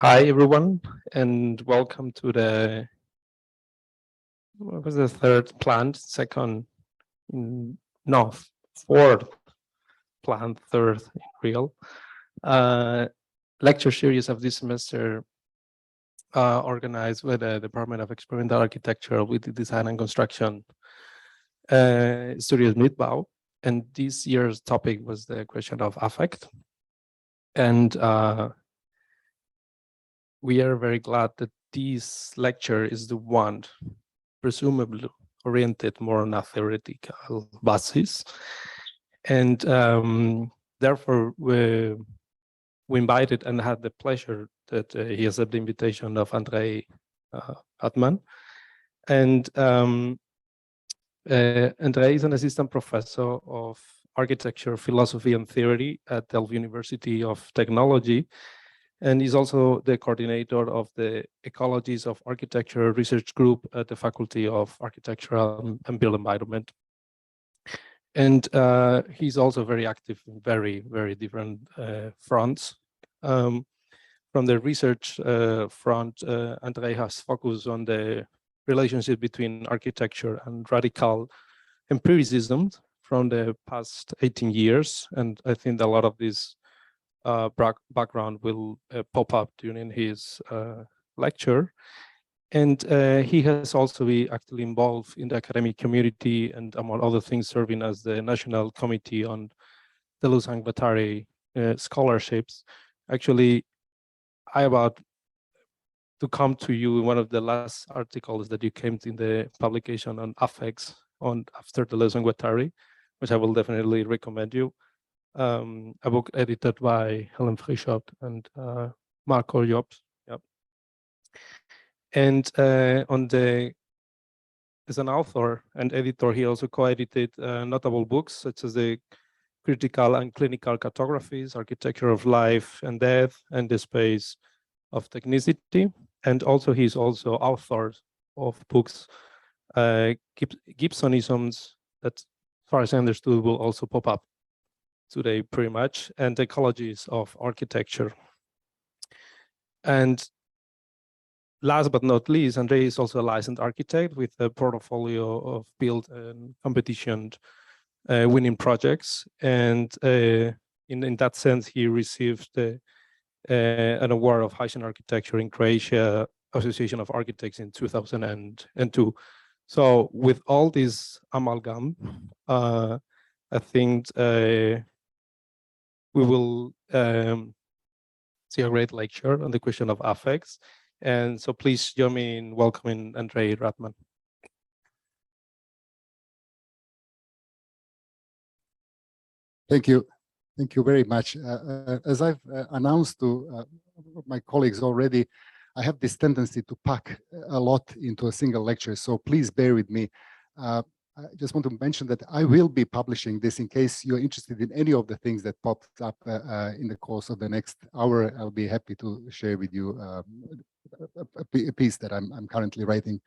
Hi everyone, and welcome to the third planned, fourth planned, third in real lecture series of this semester, organized with the Department of Experimental Architecture with the Design and Construction Studios Midbau. And this year's topic was the question of affect. And we are very glad that this lecture is the one presumably oriented more on a theoretical basis. And therefore, we invited and had the pleasure that he accepted the invitation of Andrej Radman. And Andrej is an assistant professor of architecture, philosophy, and theory at Delft University of Technology. And he's also the coordinator of the Ecologies of Architecture Research Group at the Faculty of Architecture and Built Environment. And he's also very active in very, very different fronts. From the research front, Andrej has focused on the relationship between architecture and radical empiricism from the past 18 years. And I think a lot of this background will pop up during his lecture. And he has also been actively involved in the academic community and, among other things, serving as the National Committee on Deleuze and Guattari scholarships. Actually, I about to come to you in one of the last articles that you came in the publication on affects after Deleuze and Guattari, which I will definitely recommend you. A book edited by Helen Frischop and Marco Jobs. Yep. And as an author and editor, he also co-edited notable books such as the Critical and Clinical Cartographies, Architecture of Life and Death, and the Space of Technicity. And also he's also author of books, Gibsonisms, that, as far as I understood, will also pop up today pretty much, and Ecologies of Architecture. And last but not least, Andrej is also a licensed architect with a portfolio of built and competition winning projects. And in that sense, he received an award of Haitian Architecture in Croatia Association of Architects in 2002. So with all this amalgam, I think we will see a great lecture on the question of affects. And so please join me in welcoming Andrej Radman. Thank you. Thank you very much. As I've announced to my colleagues already, I have this tendency to pack a lot into a single lecture, so please bear with me. I just want to mention that I will be publishing this in case you're interested in any of the things that popped up in the course of the next hour. I'll be happy to share with you a piece that I'm currently writing.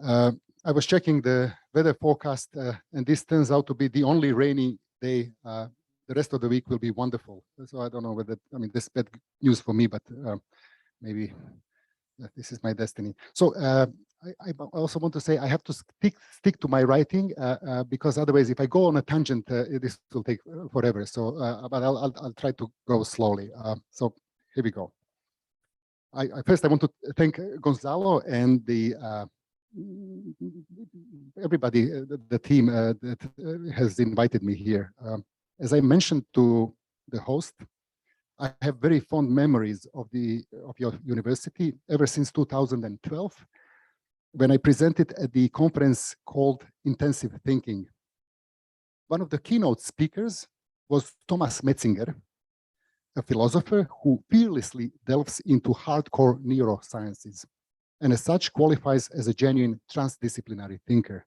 I was checking the weather forecast, and this turns out to be the only rainy day. The rest of the week will be wonderful. So I don't know whether, I mean, this is bad news for me, but maybe this is my destiny. So I also want to say I have to stick to my writing because otherwise, if I go on a tangent, this will take forever. So, but I'll try to go slowly. So here we go. First, I want to thank Gonzalo and everybody, the team that has invited me here. As I mentioned to the host, I have very fond memories of your university ever since 2012, when I presented at the conference called Intensive Thinking. One of the keynote speakers was Thomas Metzinger, a philosopher who fearlessly delves into hardcore neurosciences, and as such qualifies as a genuine transdisciplinary thinker.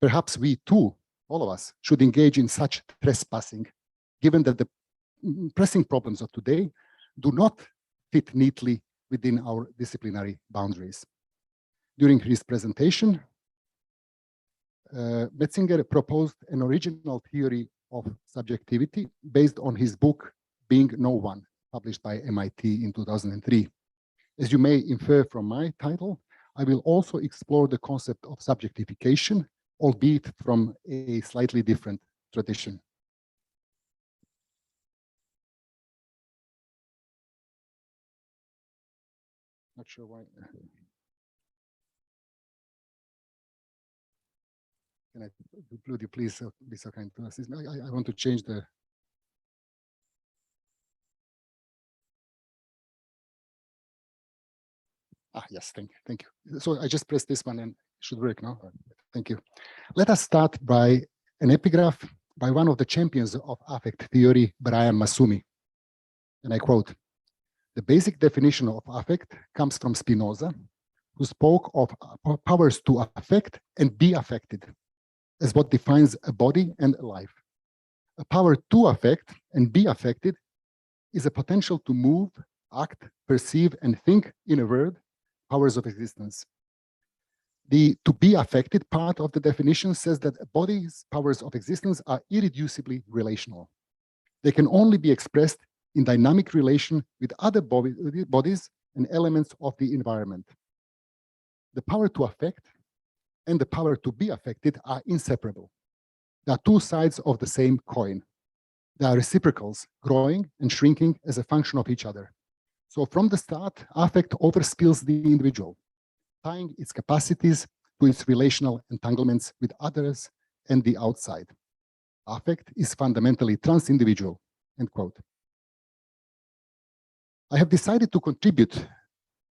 Perhaps we too, all of us, should engage in such trespassing, given that the pressing problems of today do not fit neatly within our disciplinary boundaries. During his presentation, Metzinger proposed an original theory of subjectivity based on his book, Being No One, published by MIT in 2003. As you may infer from my title, I will also explore the concept of subjectification, albeit from a slightly different tradition. Not sure why. Can would you please be so kind to assist me? I want to change the. Yes, thank you. So I just pressed this one and it should work now. Thank you. Let us start by an epigraph by one of the champions of affect theory, Brian Massumi. And I quote, "The basic definition of affect comes from Spinoza, who spoke of powers to affect and be affected as what defines a body and a life. A power to affect and be affected is a potential to move, act, perceive, and think, in a word, powers of existence. The to be affected part of the definition says that a body's powers of existence are irreducibly relational. They can only be expressed in dynamic relation with other bodies and elements of the environment. The power to affect and the power to be affected are inseparable. They are two sides of the same coin. They are reciprocals, growing and shrinking as a function of each other. So from the start, affect overspills the individual, tying its capacities to its relational entanglements with others and the outside. Affect is fundamentally transindividual," end quote. I have decided to contribute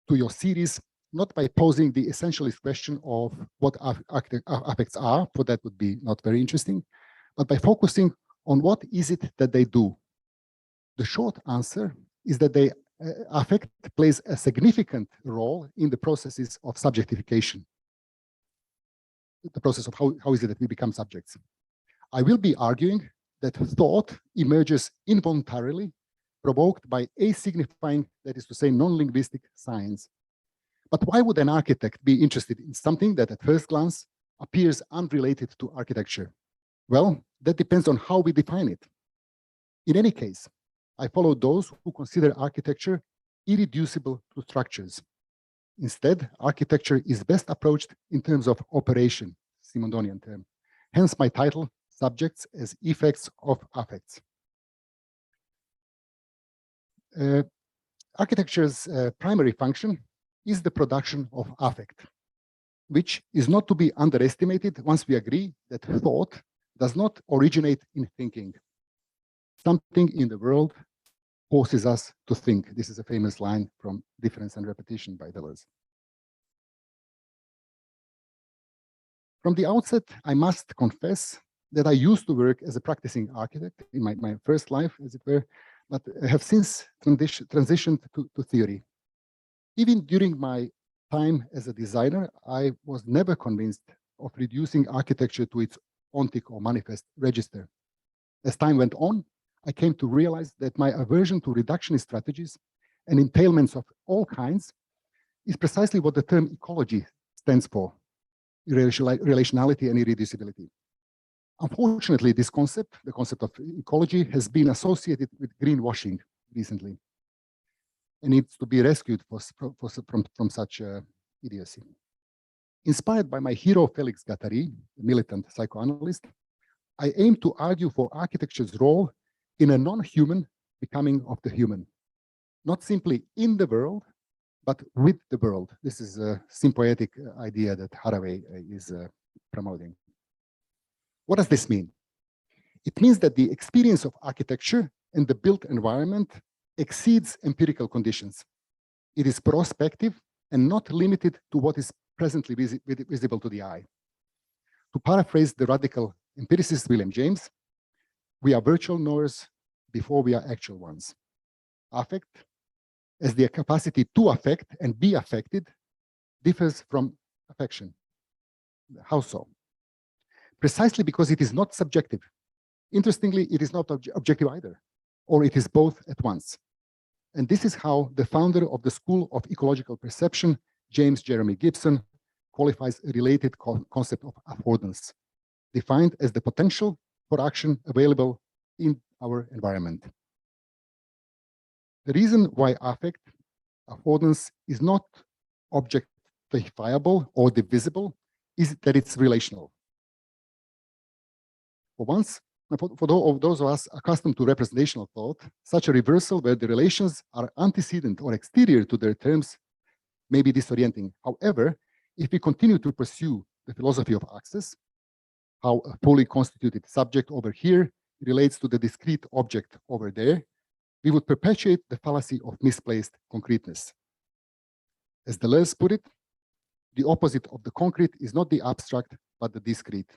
to your series not by posing the essentialist question of what affects are, for that would be not very interesting, but by focusing on what is it that they do. The short answer is that affect plays a significant role in the processes of subjectification, the process of how is it that we become subjects. I will be arguing that thought emerges involuntarily, provoked by asignifying, that is to say, non-linguistic science. But why would an architect be interested in something that at first glance appears unrelated to architecture? Well, that depends on how we define it. In any case, I follow those who consider architecture irreducible to structures. Instead, architecture is best approached in terms of operation, Simondonian term. Hence my title, Subjects as Effects of Affects. Architecture's primary function is the production of affect, which is not to be underestimated once we agree that thought does not originate in thinking. Something in the world forces us to think. This is a famous line from Difference and Repetition by Deleuze. From the outset, I must confess that I used to work as a practicing architect in my first life, as it were, but have since transitioned to theory. Even during my time as a designer, I was never convinced of reducing architecture to its ontic or manifest register. As time went on, I came to realize that my aversion to reductionist strategies and entailments of all kinds is precisely what the term ecology stands for: relationality and irreducibility. Unfortunately, this concept, the concept of ecology, has been associated with greenwashing recently and needs to be rescued from such idiocy. Inspired by my hero Felix Guattari, a militant psychoanalyst, I aim to argue for architecture's role in a non-human becoming of the human, not simply in the world, but with the world. This is a symbiotic idea that Haraway is promoting. What does this mean? It means that the experience of architecture and the built environment exceeds empirical conditions. It is prospective and not limited to what is presently visible to the eye. To paraphrase the radical empiricist William James, we are virtual knowers before we are actual ones. Affect, as the capacity to affect and be affected, differs from affection. How so? Precisely because it is not subjective. Interestingly, it is not objective either, or it is both at once. And this is how the founder of the School of Ecological Perception, James Jeremy Gibson, qualifies a related concept of affordance, defined as the potential for action available in our environment. The reason why affect, affordance, is not objectifiable or divisible is that it's relational. For those of us accustomed to representational thought, such a reversal where the relations are antecedent or exterior to their terms may be disorienting. However, if we continue to pursue the philosophy of access, how a fully constituted subject over here relates to the discrete object over there, we would perpetuate the fallacy of misplaced concreteness. As Deleuze put it, the opposite of the concrete is not the abstract, but the discrete.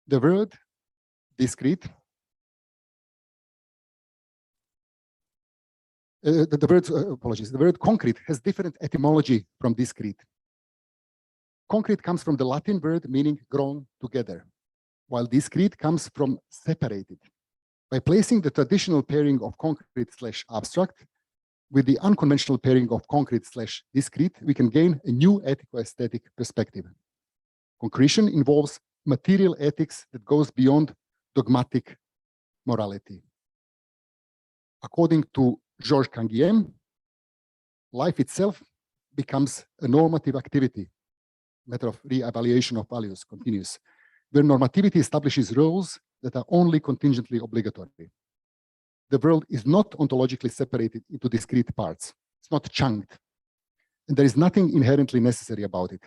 The word discrete, the word concrete has different etymology from discrete. Concrete comes from the Latin word meaning grown together, while discrete comes from separated. By placing the traditional pairing of concrete/abstract with the unconventional pairing of concrete/discrete, we can gain a new ethico-aesthetic perspective. Concretion involves material ethics that goes beyond dogmatic morality. According to Georges Canguilhem, life itself becomes a normative activity. Matter of re-evaluation of values continues, where normativity establishes rules that are only contingently obligatory. The world is not ontologically separated into discrete parts. It's not chunked. And there is nothing inherently necessary about it.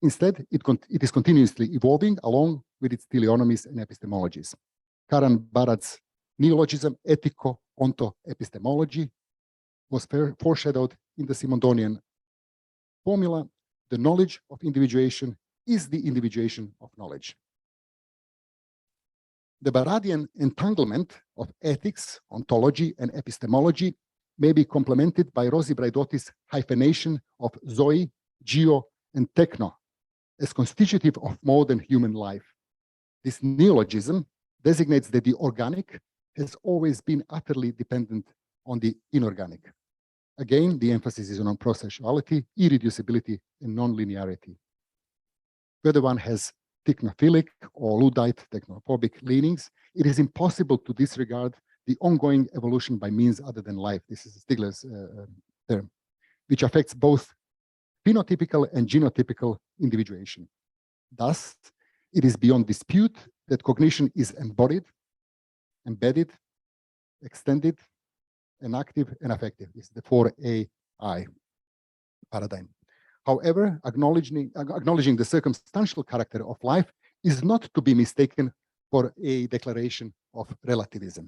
Instead, it is continuously evolving along with its teleonomies and epistemologies. Karan Barad's neologism, ethico-onto-epistemology, was foreshadowed in the Simondonian formula: the knowledge of individuation is the individuation of knowledge. The Baradian entanglement of ethics, ontology, and epistemology may be complemented by Rosi Braidotti's hyphenation of zoe, geo, and techno as constitutive of modern human life. This neologism designates that the organic has always been utterly dependent on the inorganic. Again, the emphasis is on processuality, irreducibility, and non-linearity. Whether one has technophilic or Luddite technophobic leanings, it is impossible to disregard the ongoing evolution by means other than life. This is Stigler's term, which affects both phenotypical and genotypical individuation. Thus, it is beyond dispute that cognition is embodied, embedded, extended, enactive, and affective. This is the 4AI paradigm. However, acknowledging the circumstantial character of life is not to be mistaken for a declaration of relativism.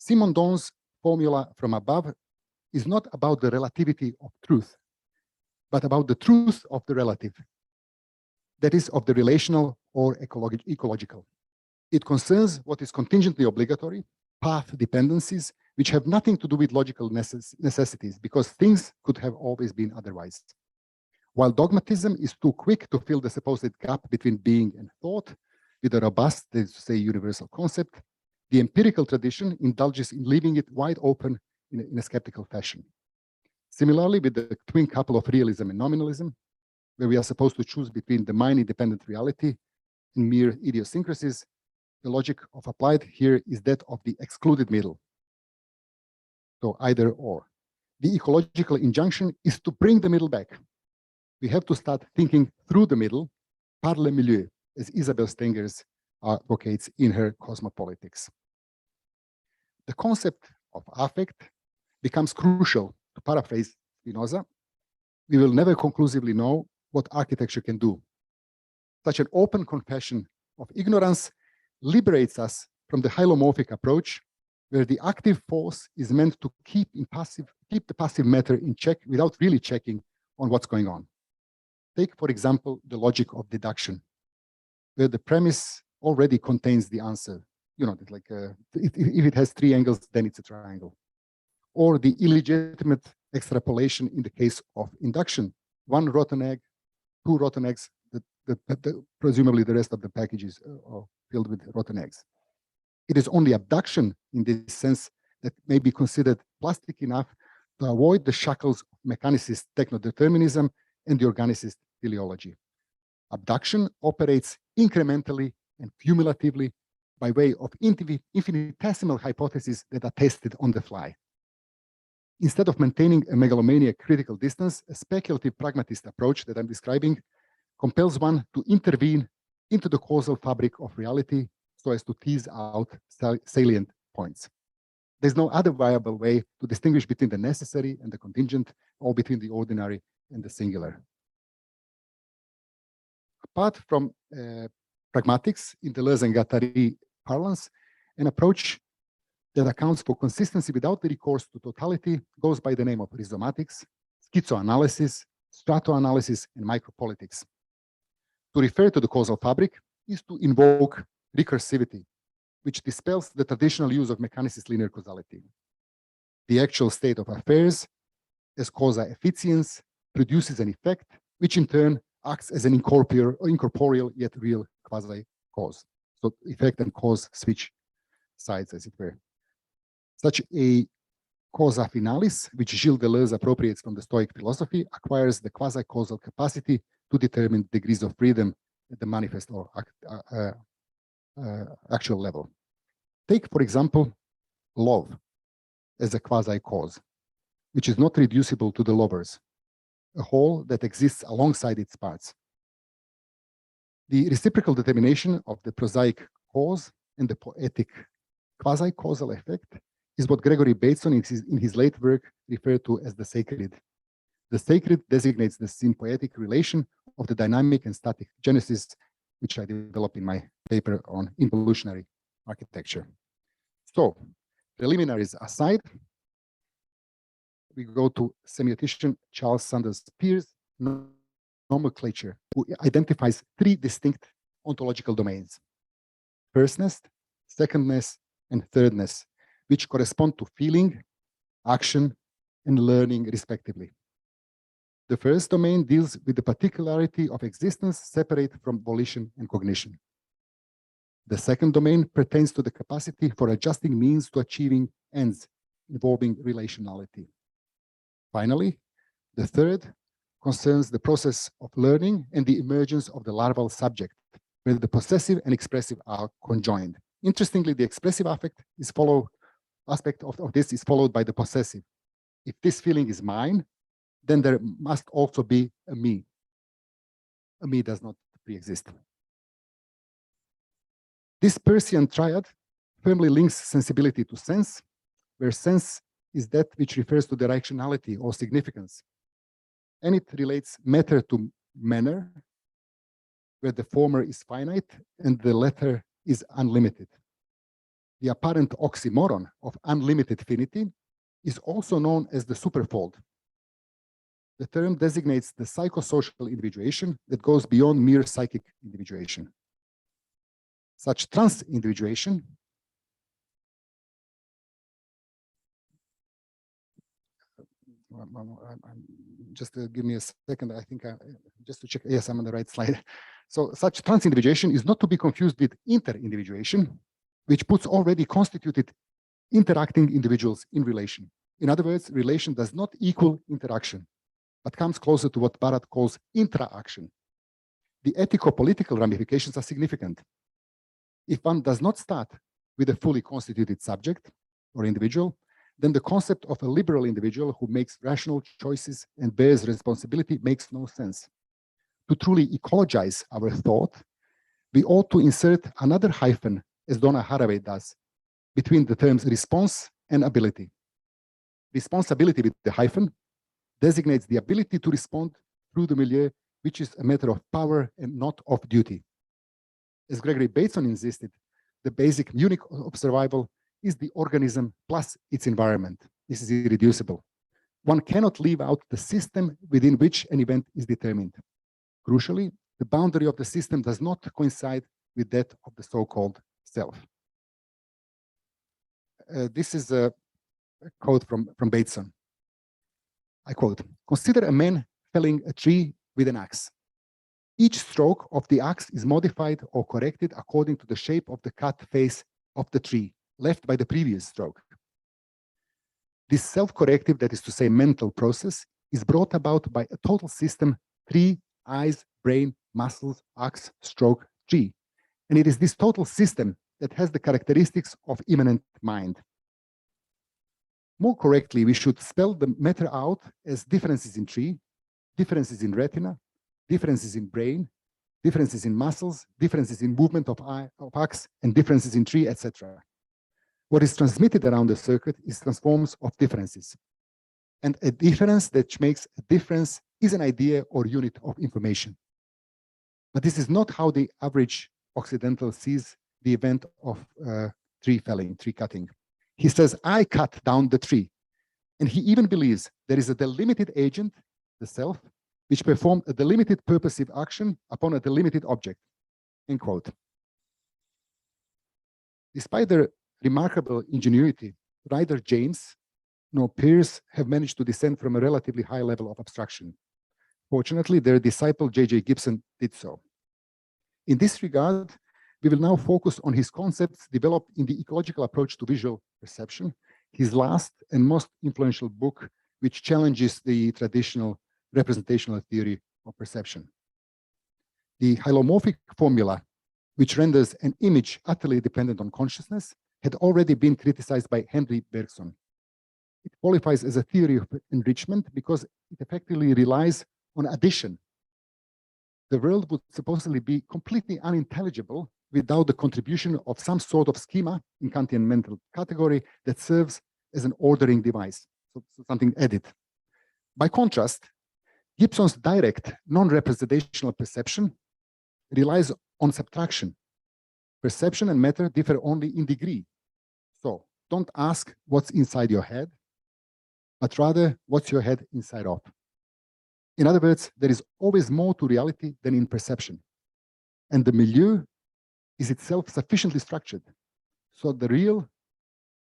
Simondon's formula from above is not about the relativity of truth, but about the truth of the relative, that is, of the relational or ecological. It concerns what is contingently obligatory, path dependencies, which have nothing to do with logical necessities, because things could have always been otherwise. While dogmatism is too quick to fill the supposed gap between being and thought with a robust, let's say, universal concept, the empirical tradition indulges in leaving it wide open in a skeptical fashion. Similarly, with the twin couple of realism and nominalism, where we are supposed to choose between the mind-independent reality and mere idiosyncrasies, the logic of applied here is that of the excluded middle. So either or. The ecological injunction is to bring the middle back. We have to start thinking through the middle, par le milieu, as Isabel Stengers advocates in her Cosmopolitics. The concept of affect becomes crucial. To paraphrase Spinoza, we will never conclusively know what architecture can do. Such an open confession of ignorance liberates us from the hylomorphic approach, where the active force is meant to keep the passive matter in check without really checking on what's going on. Take, for example, the logic of deduction, where the premise already contains the answer. You know, like if it has three angles, then it's a triangle. Or the illegitimate extrapolation in the case of induction. One rotten egg, two rotten eggs, presumably the rest of the package is filled with rotten eggs. It is only abduction in this sense that may be considered plastic enough to avoid the shackles of mechanicist technodeterminism and the organicist teleology. Abduction operates incrementally and cumulatively by way of infinitesimal hypotheses that are tested on the fly. Instead of maintaining a megalomaniac critical distance, a speculative pragmatist approach that I'm describing compels one to intervene into the causal fabric of reality so as to tease out salient points. There's no other viable way to distinguish between the necessary and the contingent, or between the ordinary and the singular. Apart from pragmatics, in Deleuze and Guattari parlance, an approach that accounts for consistency without the recourse to totality goes by the name of rhizomatics, schizoanalysis, stratoanalysis, and micropolitics. To refer to the causal fabric is to invoke recursivity, which dispels the traditional use of mechanicist linear causality. The actual state of affairs, as causa efficiens, produces an effect, which in turn acts as an incorporeal yet real quasi-cause. So effect and cause switch sides, as it were. Such a causa finalis, which Gilles Deleuze appropriates from the Stoic philosophy, acquires the quasi-causal capacity to determine degrees of freedom at the manifest or actual level. Take, for example, love as a quasi-cause, which is not reducible to the lovers, a whole that exists alongside its parts. The reciprocal determination of the prosaic cause and the poetic quasi-causal effect is what Gregory Bateson in his late work referred to as the sacred. The sacred designates the symbiotic relation of the dynamic and static genesis, which I develop in my paper on involutionary architecture. So, preliminaries aside, we go to semiotician Charles Sanders Peirce nomenclature, who identifies three distinct ontological domains: firstness, secondness, and thirdness, which correspond to feeling, action, and learning, respectively. The first domain deals with the particularity of existence separate from volition and cognition. The second domain pertains to the capacity for adjusting means to achieving ends involving relationality. Finally, the third concerns the process of learning and the emergence of the larval subject, where the possessive and expressive are conjoined. Interestingly, the expressive aspect of this is followed by the possessive. If this feeling is mine, then there must also be a me. A me does not pre-exist. This Peircean triad firmly links sensibility to sense, where sense is that which refers to directionality or significance. And it relates matter to manner, where the former is finite and the latter is unlimited. The apparent oxymoron of unlimited finity is also known as the superfold. The term designates the psychosocial individuation that goes beyond mere psychic individuation. Such transindividuation just give me a second, I think, just to check, yes, I'm on the right slide. So such transindividuation is not to be confused with interindividuation, which puts already constituted interacting individuals in relation. In other words, relation does not equal interaction, but comes closer to what Barat calls intra-action. The ethico-political ramifications are significant. If one does not start with a fully constituted subject or individual, then the concept of a liberal individual who makes rational choices and bears responsibility makes no sense. To truly ecologize our thought, we ought to insert another hyphen, as Donna Haraway does, between the terms response and ability. Responsibility with the hyphen designates the ability to respond through the milieu, which is a matter of power and not of duty. As Gregory Bateson insisted, the basic unique of survival is the organism plus its environment. This is irreducible. One cannot leave out the system within which an event is determined. Crucially, the boundary of the system does not coincide with that of the so-called self. This is a quote from Bateson. I quote, "Consider a man felling a tree with an axe. Each stroke of the axe is modified or corrected according to the shape of the cut face of the tree left by the previous stroke. This self-corrective, that is to say mental process, is brought about by a total system: tree, eyes, brain, muscles, axe, stroke, tree. And it is this total system, that has the characteristics of immanent mind. More correctly, we should spell the matter out as differences in tree, differences in retina, differences in brain, differences in muscles, differences in movement of axe, and differences in tree, etc. What is transmitted around the circuit is transforms of differences. And a difference that makes a difference is an idea or unit of information. But this is not how the average Occidental sees the event of tree felling, tree cutting. He says, I cut down the tree. And he even believes there is a delimited agent, the self, which performed a delimited purposive action upon a delimited object, end quote. Despite their remarkable ingenuity, neither James nor Peirce have managed to descend from a relatively high level of abstraction. Fortunately, their disciple J.J. Gibson did so. In this regard, we will now focus on his concepts developed in the ecological approach to visual perception, his last and most influential book, which challenges the traditional representational theory of perception. The hylomorphic formula, which renders an image utterly dependent on consciousness, had already been criticized by Henry Bergson. It qualifies as a theory of enrichment because it effectively relies on addition. The world would supposedly be completely unintelligible without the contribution of some sort of schema in Kantian mental category that serves as an ordering device, so something added. By contrast, Gibson's direct, non-representational perception relies on subtraction. Perception and matter differ only in degree. So don't ask what's inside your head, but rather what's your head inside of. In other words, there is always more to reality than in perception. And the milieu is itself sufficiently structured. So the real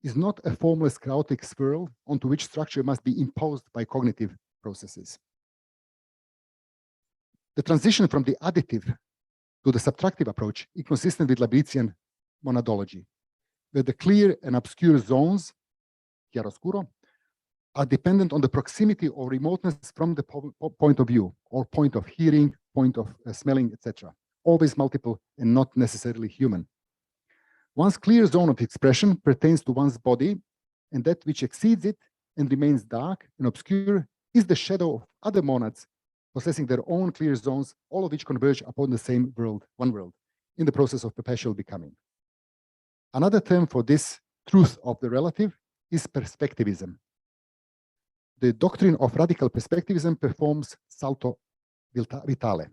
is not a formless chaotic swirl onto which structure must be imposed by cognitive processes. The transition from the additive to the subtractive approach is consistent with Leibnizian monadology, where the clear and obscure zones, chiaroscuro, are dependent on the proximity or remoteness from the point of view, or point of hearing, point of smelling, etc. Always multiple and not necessarily human. One's clear zone of expression pertains to one's body, and that which exceeds it and remains dark and obscure is the shadow of other monads possessing their own clear zones, all of which converge upon the same world, one world, in the process of perpetual becoming. Another term for this truth of the relative is perspectivism. The doctrine of radical perspectivism performs salto vitale.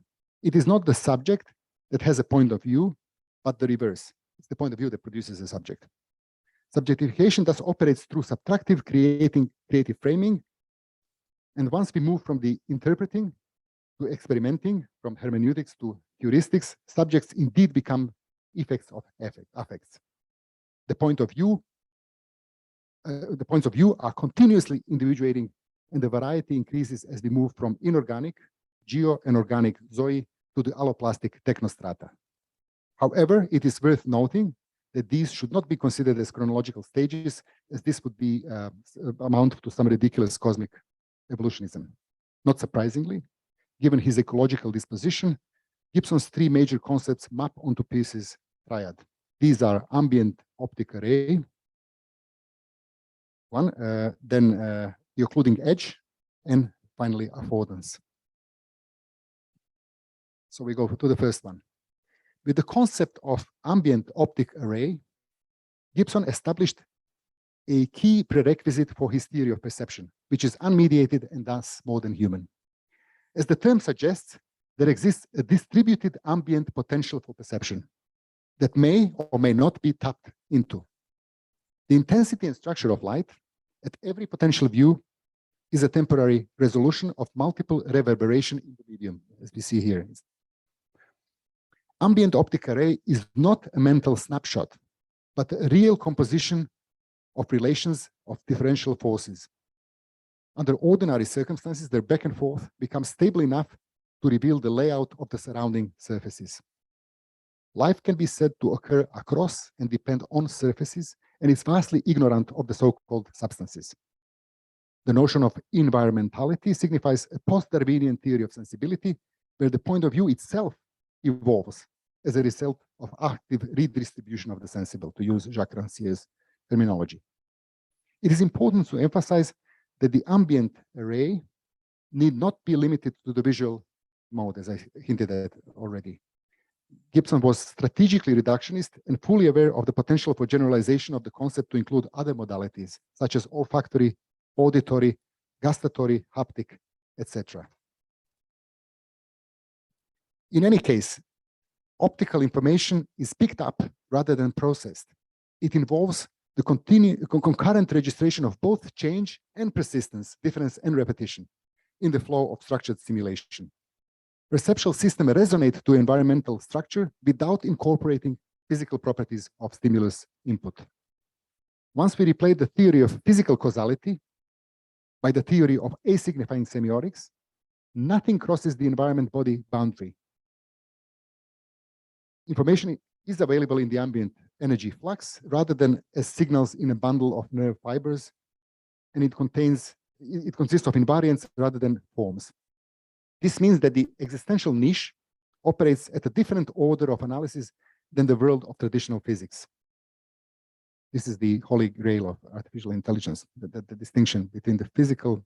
It is not the subject that has a point of view, but the reverse. It's the point of view that produces a subject. Subjectification thus operates through subtractive creative framing. And once we move from the interpreting to experimenting, from hermeneutics to heuristics, subjects indeed become effects of affects. The points of view are continuously individuating, and the variety increases as we move from inorganic, geo and organic zoe to the alloplastic technostrata. However, it is worth noting that these should not be considered as chronological stages, as this would be amount to some ridiculous cosmic evolutionism. Not surprisingly, given his ecological disposition, Gibson's three major concepts map onto Peirce's triad. These are ambient optic array, then the occluding edge, and finally affordance. So we go to the first one. With the concept of ambient optic array, Gibson established a key prerequisite for his theory of perception, which is unmediated and thus more than human. As the term suggests, there exists a distributed ambient potential for perception that may or may not be tapped into. The intensity and structure of light at every potential view is a temporary resolution of multiple reverberation in the medium, as we see here. Ambient optic array is not a mental snapshot, but a real composition of relations of differential forces. Under ordinary circumstances, their back and forth becomes stable enough to reveal the layout of the surrounding surfaces. Life can be said to occur across and depend on surfaces, and is vastly ignorant of the so-called substances. The notion of environmentality signifies a post-Darwinian theory of sensibility, where the point of view itself evolves as a result of active redistribution of the sensible, to use Jacques Rancier's terminology. It is important to emphasize that the ambient array need not be limited to the visual mode, as I hinted at already. Gibson was strategically reductionist and fully aware of the potential for generalization of the concept to include other modalities, such as olfactory, auditory, gustatory, haptic, etc. In any case, optical information is picked up rather than processed. It involves the concurrent registration of both change and persistence, difference and repetition in the flow of structured stimulation. Perceptual systems resonate to environmental structure without incorporating physical properties of stimulus input. Once we replace the theory of physical causality by the theory of asignifying semiotics, nothing crosses the environment-body boundary. Information is available in the ambient energy flux rather than as signals in a bundle of nerve fibers, and it consists of invariants rather than forms. This means that the existential niche operates at a different order of analysis than the world of traditional physics. This is the holy grail of artificial intelligence, the distinction between the physical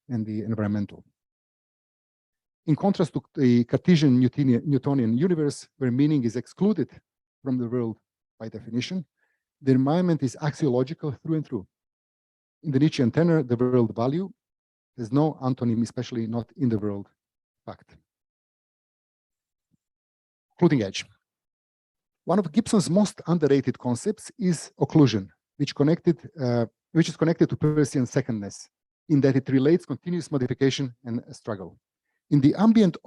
and the environmental. In contrast to the Cartesian Newtonian universe, where meaning is excluded from the world by definition, the environment is axiological through and through. In the Nietzschean tenor, the world value, there's no antonym, especially not in the world fact. Occluding edge. One of Gibson's most underrated concepts is occlusion, which is connected to Peircean secondness, in that it relates continuous modification and struggle. If the ambient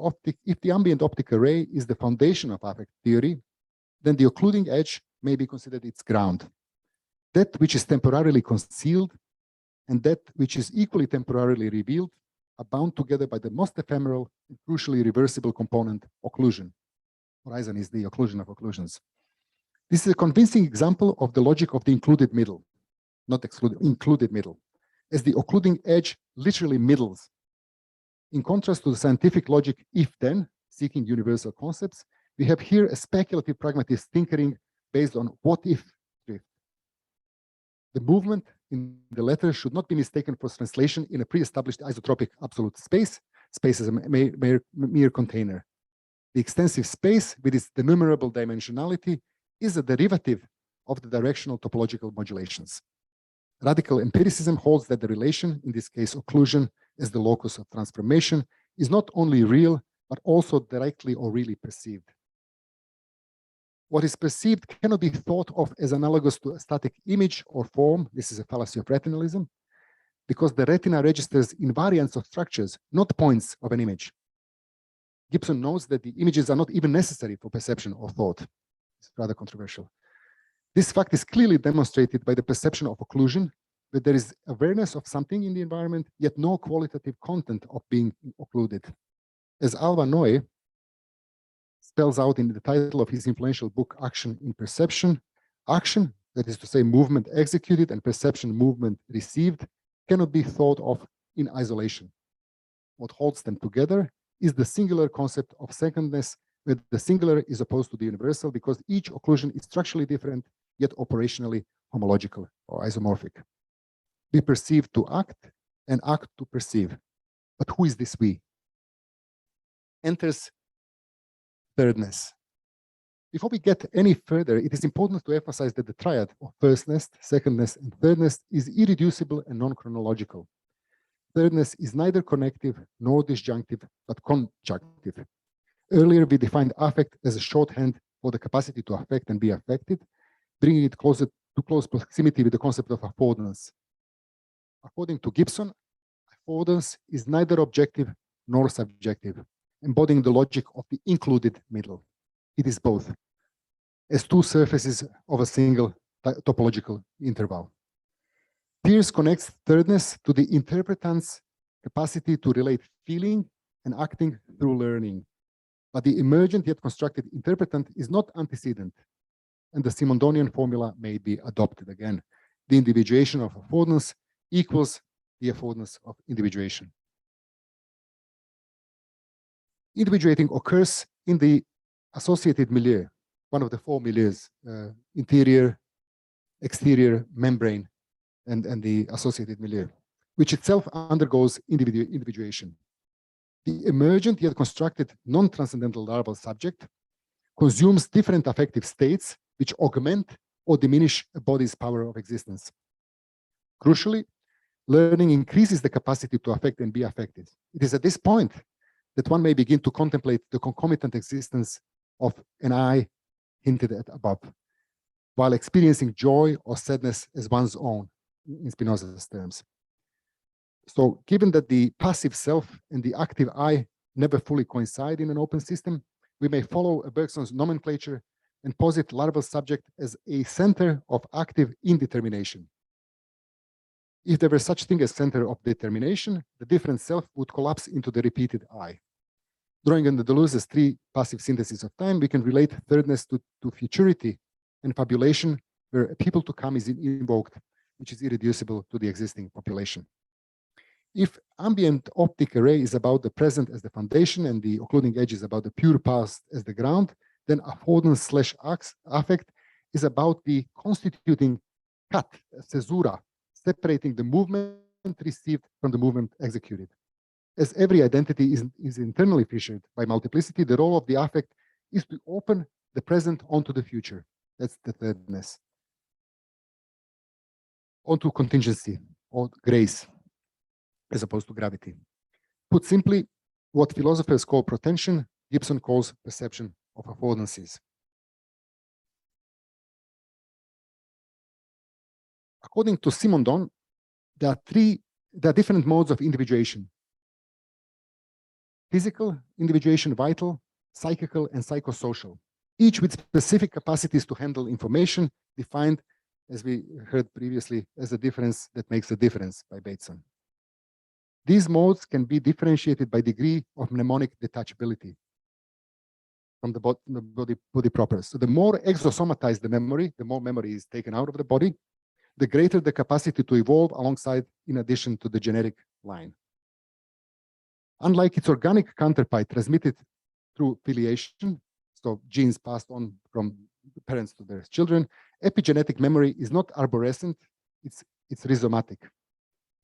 optic array is the foundation of affect theory, then the occluding edge may be considered its ground. That which is temporarily concealed and that which is equally temporarily revealed are bound together by the most ephemeral and crucially reversible component, occlusion. Horizon is the occlusion of occlusions. This is a convincing example of the logic of the included middle, not excluded, included middle, as the occluding edge literally middles. In contrast to the scientific logic if-then, seeking universal concepts, we have here a speculative pragmatist tinkering based on what-if drift. The movement in the letter should not be mistaken for translation in a pre-established isotropic absolute space. Space is a mere container. The extensive space, with its denumerable dimensionality, is a derivative of the directional topological modulations. Radical empiricism holds that the relation, in this case occlusion, as the locus of transformation, is not only real, but also directly or really perceived. What is perceived cannot be thought of as analogous to a static image or form. This is a fallacy of retinalism, because the retina registers invariants of structures, not points of an image. Gibson knows that the images are not even necessary for perception or thought. It's rather controversial. This fact is clearly demonstrated by the perception of occlusion, that there is awareness of something in the environment, yet no qualitative content of being occluded. As Alva Noe spells out in the title of his influential book, Action in Perception, action, that is to say movement executed, and perception, movement received, cannot be thought of in isolation. What holds them together is the singular concept of secondness, where the singular is opposed to the universal, because each occlusion is structurally different, yet operationally homological or isomorphic. We perceive to act and act to perceive. But who is this we? Enters thirdness. Before we get any further, it is important to emphasize that the triad of firstness, secondness, and thirdness is irreducible and non-chronological. Thirdness is neither connective nor disjunctive, but conjunctive. Earlier, we defined affect as a shorthand for the capacity to affect and be affected, bringing it closer to close proximity with the concept of affordance. According to Gibson, affordance is neither objective nor subjective, embodying the logic of the included middle. It is both, as two surfaces of a single topological interval. Peirce connects thirdness to the interpretant's capacity to relate feeling and acting through learning. But the emergent yet constructed interpretant is not antecedent, and the Simondonian formula may be adopted again. The individuation of affordance equals the affordance of individuation. Individuating occurs in the associated milieu, one of the four milieus, interior, exterior, membrane, and the associated milieu, which itself undergoes individuation. The emergent yet constructed non-transcendental larval subject consumes different affective states which augment or diminish a body's power of existence. Crucially, learning increases the capacity to affect and be affected. It is at this point that one may begin to contemplate the concomitant existence of an I hinted at above, while experiencing joy or sadness as one's own, in Spinoza's terms. So given that the passive self and the active I never fully coincide in an open system, we may follow Bergson's nomenclature and posit larval subject as a center of active indetermination. If there were such thing as center of determination, the different self would collapse into the repeated I. Drawing on the Deleuze's three passive syntheses of time, we can relate thirdness to futurity and fabulation, where a people to come is invoked, which is irreducible to the existing population. If ambient optic array is about the present as the foundation and the occluding edge is about the pure past as the ground, then affordance/affect is about the constituting cut, caesura, separating the movement received from the movement executed. As every identity is internally fissured by multiplicity, the role of the affect is to open the present onto the future. That's the thirdness. Onto contingency or grace, as opposed to gravity. Put simply, what philosophers call protension, Gibson calls perception of affordances. According to Simondon, there are different modes of individuation: physical individuation, vital, psychical, and psychosocial, each with specific capacities to handle information, defined, as we heard previously, as a difference that makes a difference by Bateson. These modes can be differentiated by degree of mnemonic detachability from the body proper. So the more exosomatized the memory, the more memory is taken out of the body, the greater the capacity to evolve alongside, in addition to the genetic line. Unlike its organic counterpart transmitted through filiation, so genes passed on from parents to their children, epigenetic memory is not arborescent, it's rhizomatic.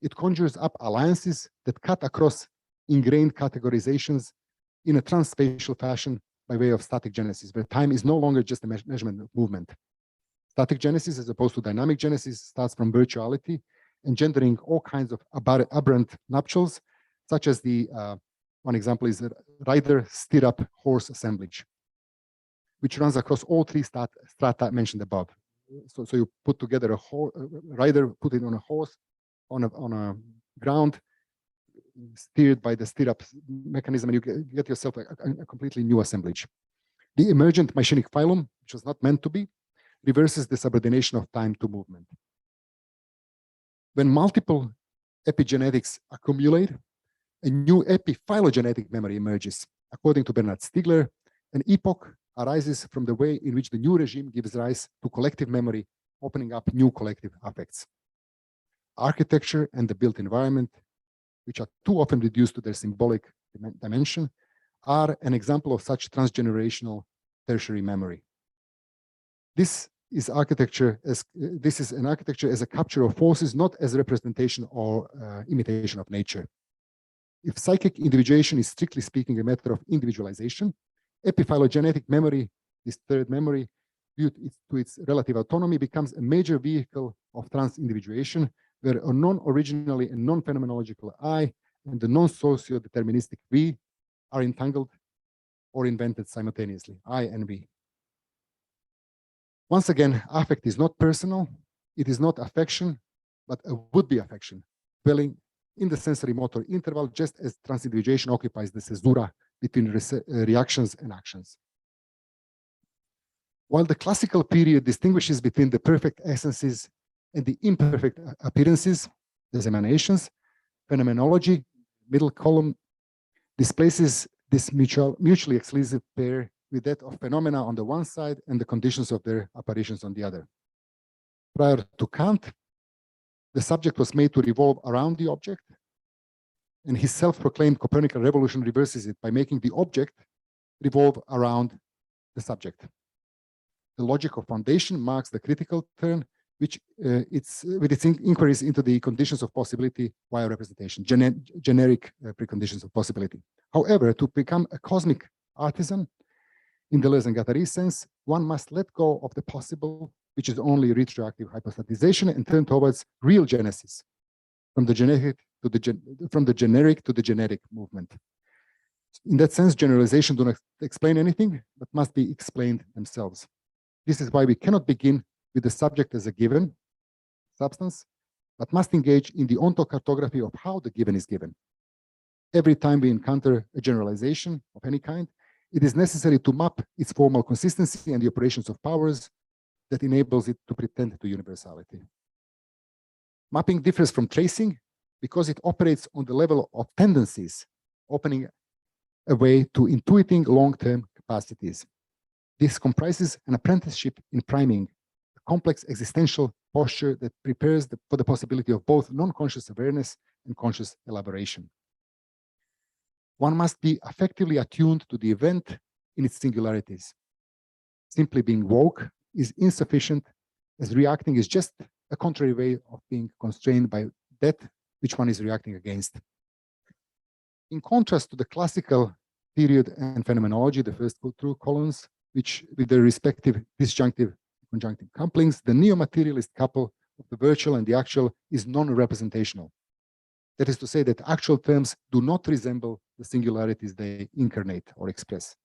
It conjures up alliances that cut across ingrained categorizations in a transspatial fashion by way of static genesis, where time is no longer just a measurement of movement. Static genesis, as opposed to dynamic genesis, starts from virtuality, engendering all kinds of aberrant nuptials, such as the, one example is the rider stirrup horse assemblage, which runs across all three strata mentioned above. So you put together a rider, put it on a horse, on a ground, steered by the stirrup mechanism, and you get yourself a completely new assemblage. The emergent machinic phylum, which was not meant to be, reverses the subordination of time to movement. When multiple epigenetics accumulate, a new epiphylogenetic memory emerges. According to Bernard Stiegler, an epoch arises from the way in which the new regime gives rise to collective memory, opening up new collective affects. Architecture and the built environment, which are too often reduced to their symbolic dimension, are an example of such transgenerational tertiary memory. This is an architecture as a capture of forces, not as representation or imitation of nature. If psychic individuation is strictly speaking a matter of individualization, epiphylogenetic memory, this third memory, due to its relative autonomy, becomes a major vehicle of transindividuation, where a non-originally and non-phenomenological I and the non-socio-deterministic we are entangled or invented simultaneously, I and we. Once again, affect is not personal, it is not affection, but a would-be affection, dwelling in the sensory motor interval, just as transindividuation occupies the caesura between reactions and actions. While the classical period distinguishes between the perfect essences and the imperfect appearances, as emanations, phenomenology, middle column, displaces this mutually exclusive pair with that of phenomena on the one side and the conditions of their apparitions on the other. Prior to Kant, the subject was made to revolve around the object, and his self-proclaimed Copernican revolution reverses it by making the object revolve around the subject. The logical foundation marks the critical turn, which with its inquiries into the conditions of possibility via representation, generic preconditions of possibility. However, to become a cosmic artisan, in Deleuze and Guattari's sense, one must let go of the possible, which is only retroactive hypostatization, and turn towards real genesis, from the generic to the genetic movement. In that sense, generalization do not explain anything, but must be explained themselves. This is why we cannot begin with the subject as a given substance, but must engage in the ontocartography of how the given is given. Every time we encounter a generalization of any kind, it is necessary to map its formal consistency and the operations of powers that enables it to pretend to universality. Mapping differs from tracing because it operates on the level of tendencies, opening a way to intuiting long-term capacities. This comprises an apprenticeship in priming, a complex existential posture that prepares for the possibility of both non-conscious awareness and conscious elaboration. One must be effectively attuned to the event in its singularities. Simply being woke is insufficient, as reacting is just a contrary way of being constrained by that which one is reacting against. In contrast to the classical period and phenomenology, the first two columns, which with their respective disjunctive conjunctive couplings, the neo-materialist couple of the virtual and the actual is non-representational. That is to say that actual terms do not resemble the singularities they incarnate or express.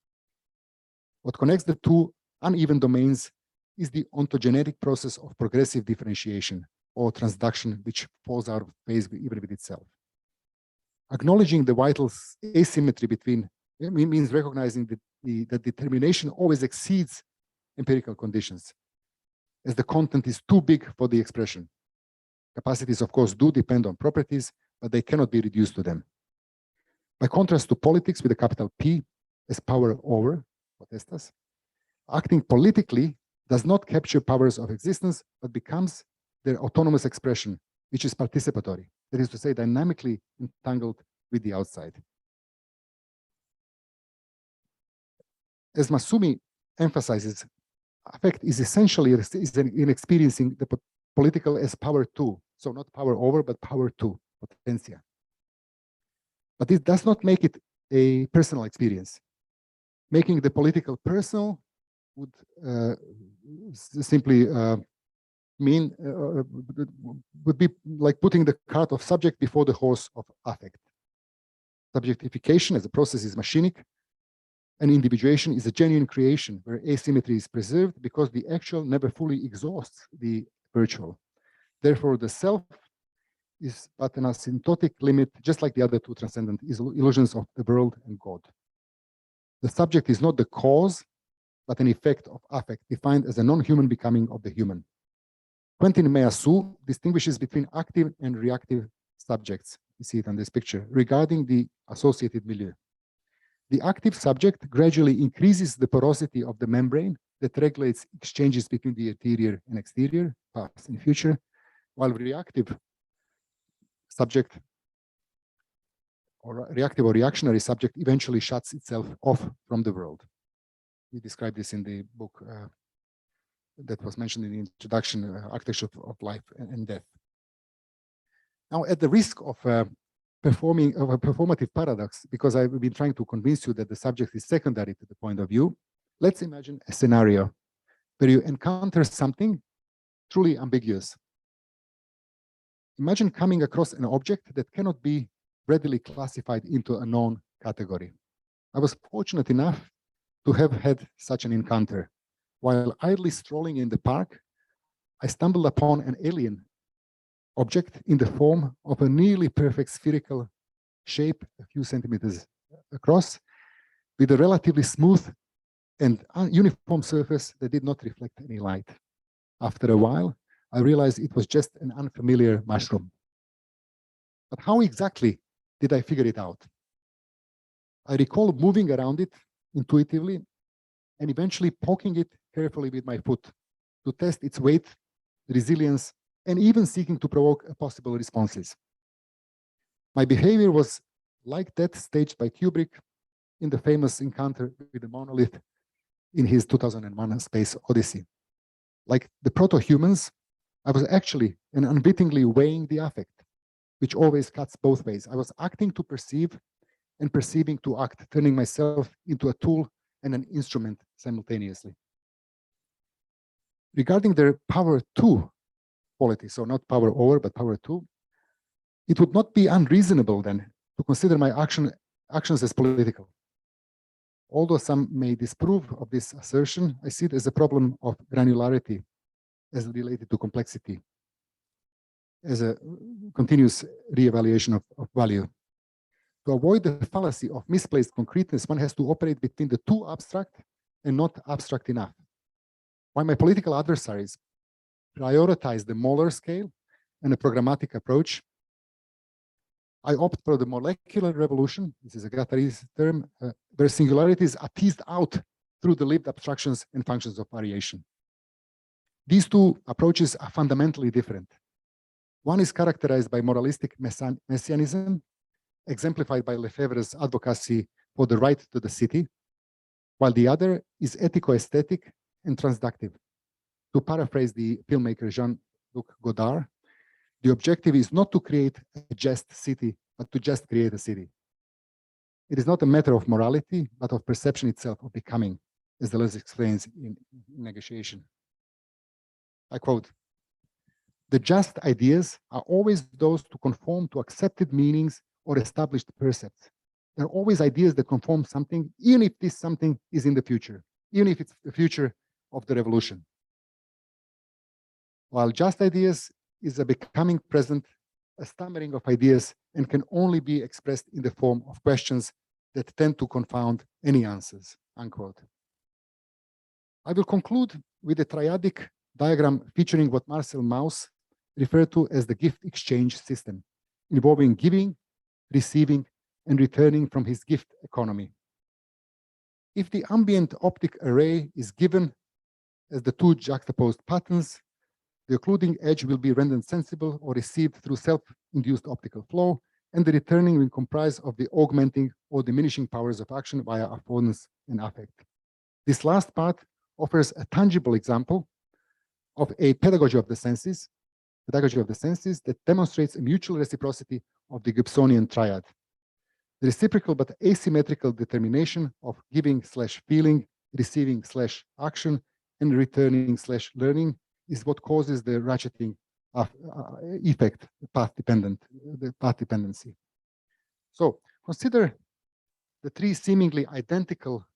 What connects the two uneven domains is the ontogenetic process of progressive differentiation or transduction, which falls out of phase even with itself. Acknowledging the vital asymmetry between means recognizing that the determination always exceeds empirical conditions, as the content is too big for the expression. Capacities, of course, do depend on properties, but they cannot be reduced to them. By contrast to politics with a capital P as power over, potestas, acting politically does not capture powers of existence, but becomes their autonomous expression, which is participatory, that is to say, dynamically entangled with the outside. As Masumi emphasizes, affect is essentially in experiencing the political as power to, so not power over, but power to, potentia. But this does not make it a personal experience. Making the political personal would simply mean, would be like putting the cart of subject before the horse of affect. Subjectification as a process is machinic, and individuation is a genuine creation where asymmetry is preserved because the actual never fully exhausts the virtual. Therefore, the self is but an asymptotic limit, just like the other two transcendent illusions of the world and God. The subject is not the cause, but an effect of affect, defined as a non-human becoming of the human. Quentin Meillassoux distinguishes between active and reactive subjects. You see it on this picture, regarding the associated milieu. The active subject gradually increases the porosity of the membrane that regulates exchanges between the interior and exterior, past and future, while reactive subject or reactive or reactionary subject eventually shuts itself off from the world. We describe this in the book that was mentioned in the introduction, Architecture of Life and Death. Now, at the risk of a performative paradox, because I've been trying to convince you that the subject is secondary to the point of view, let's imagine a scenario where you encounter something truly ambiguous. Imagine coming across an object that cannot be readily classified into a known category. I was fortunate enough to have had such an encounter. While idly strolling in the park, I stumbled upon an alien object in the form of a nearly perfect spherical shape, a few centimeters across, with a relatively smooth and uniform surface that did not reflect any light. After a while, I realized it was just an unfamiliar mushroom. But how exactly did I figure it out? I recall moving around it intuitively and eventually poking it carefully with my foot to test its weight, resilience, and even seeking to provoke possible responses. My behavior was like that staged by Kubrick in the famous encounter with the monolith in his 2001 Space Odyssey. Like the proto-humans, I was actually and unwittingly weighing the affect, which always cuts both ways. I was acting to perceive and perceiving to act, turning myself into a tool and an instrument simultaneously. Regarding their power to quality, so not power over, but power to, it would not be unreasonable then to consider my actions as political. Although some may disapprove of this assertion, I see it as a problem of granularity as related to complexity, as a continuous reevaluation of value. To avoid the fallacy of misplaced concreteness, one has to operate between the too abstract and not abstract enough. While my political adversaries prioritize the molar scale and a programmatic approach, I opt for the molecular revolution, this is a Guattari's term, where singularities are teased out through the lived abstractions and functions of variation. These two approaches are fundamentally different. One is characterized by moralistic messianism, exemplified by Lefebvre's advocacy for the right to the city, while the other is ethico-aesthetic and transductive. To paraphrase the filmmaker Jean-Luc Godard, the objective is not to create a just city, but to just create a city. It is not a matter of morality, but of perception itself, of becoming, as Deleuze explains in Negotiation. I quote, "The just ideas are always those to conform to accepted meanings or established percepts. They're always ideas that conform something, even if this something is in the future, even if it's the future of the revolution. While just ideas is a becoming present, a stammering of ideas, and can only be expressed in the form of questions that tend to confound any answers," unquote. I will conclude with a triadic diagram featuring what Marcel Mauss referred to as the gift exchange system, involving giving, receiving, and returning from his gift economy. If the ambient optic array is given as the two juxtaposed patterns, the occluding edge will be rendered sensible or received through self-induced optical flow, and the returning will comprise of the augmenting or diminishing powers of action via affordance and affect. This last part offers a tangible example of a pedagogy of the senses that demonstrates a mutual reciprocity of the Gibsonian triad. The reciprocal but asymmetrical determination of giving/feeling, receiving/action, and returning/learning is what causes the ratcheting of effect, the path dependency. So consider the three seemingly identical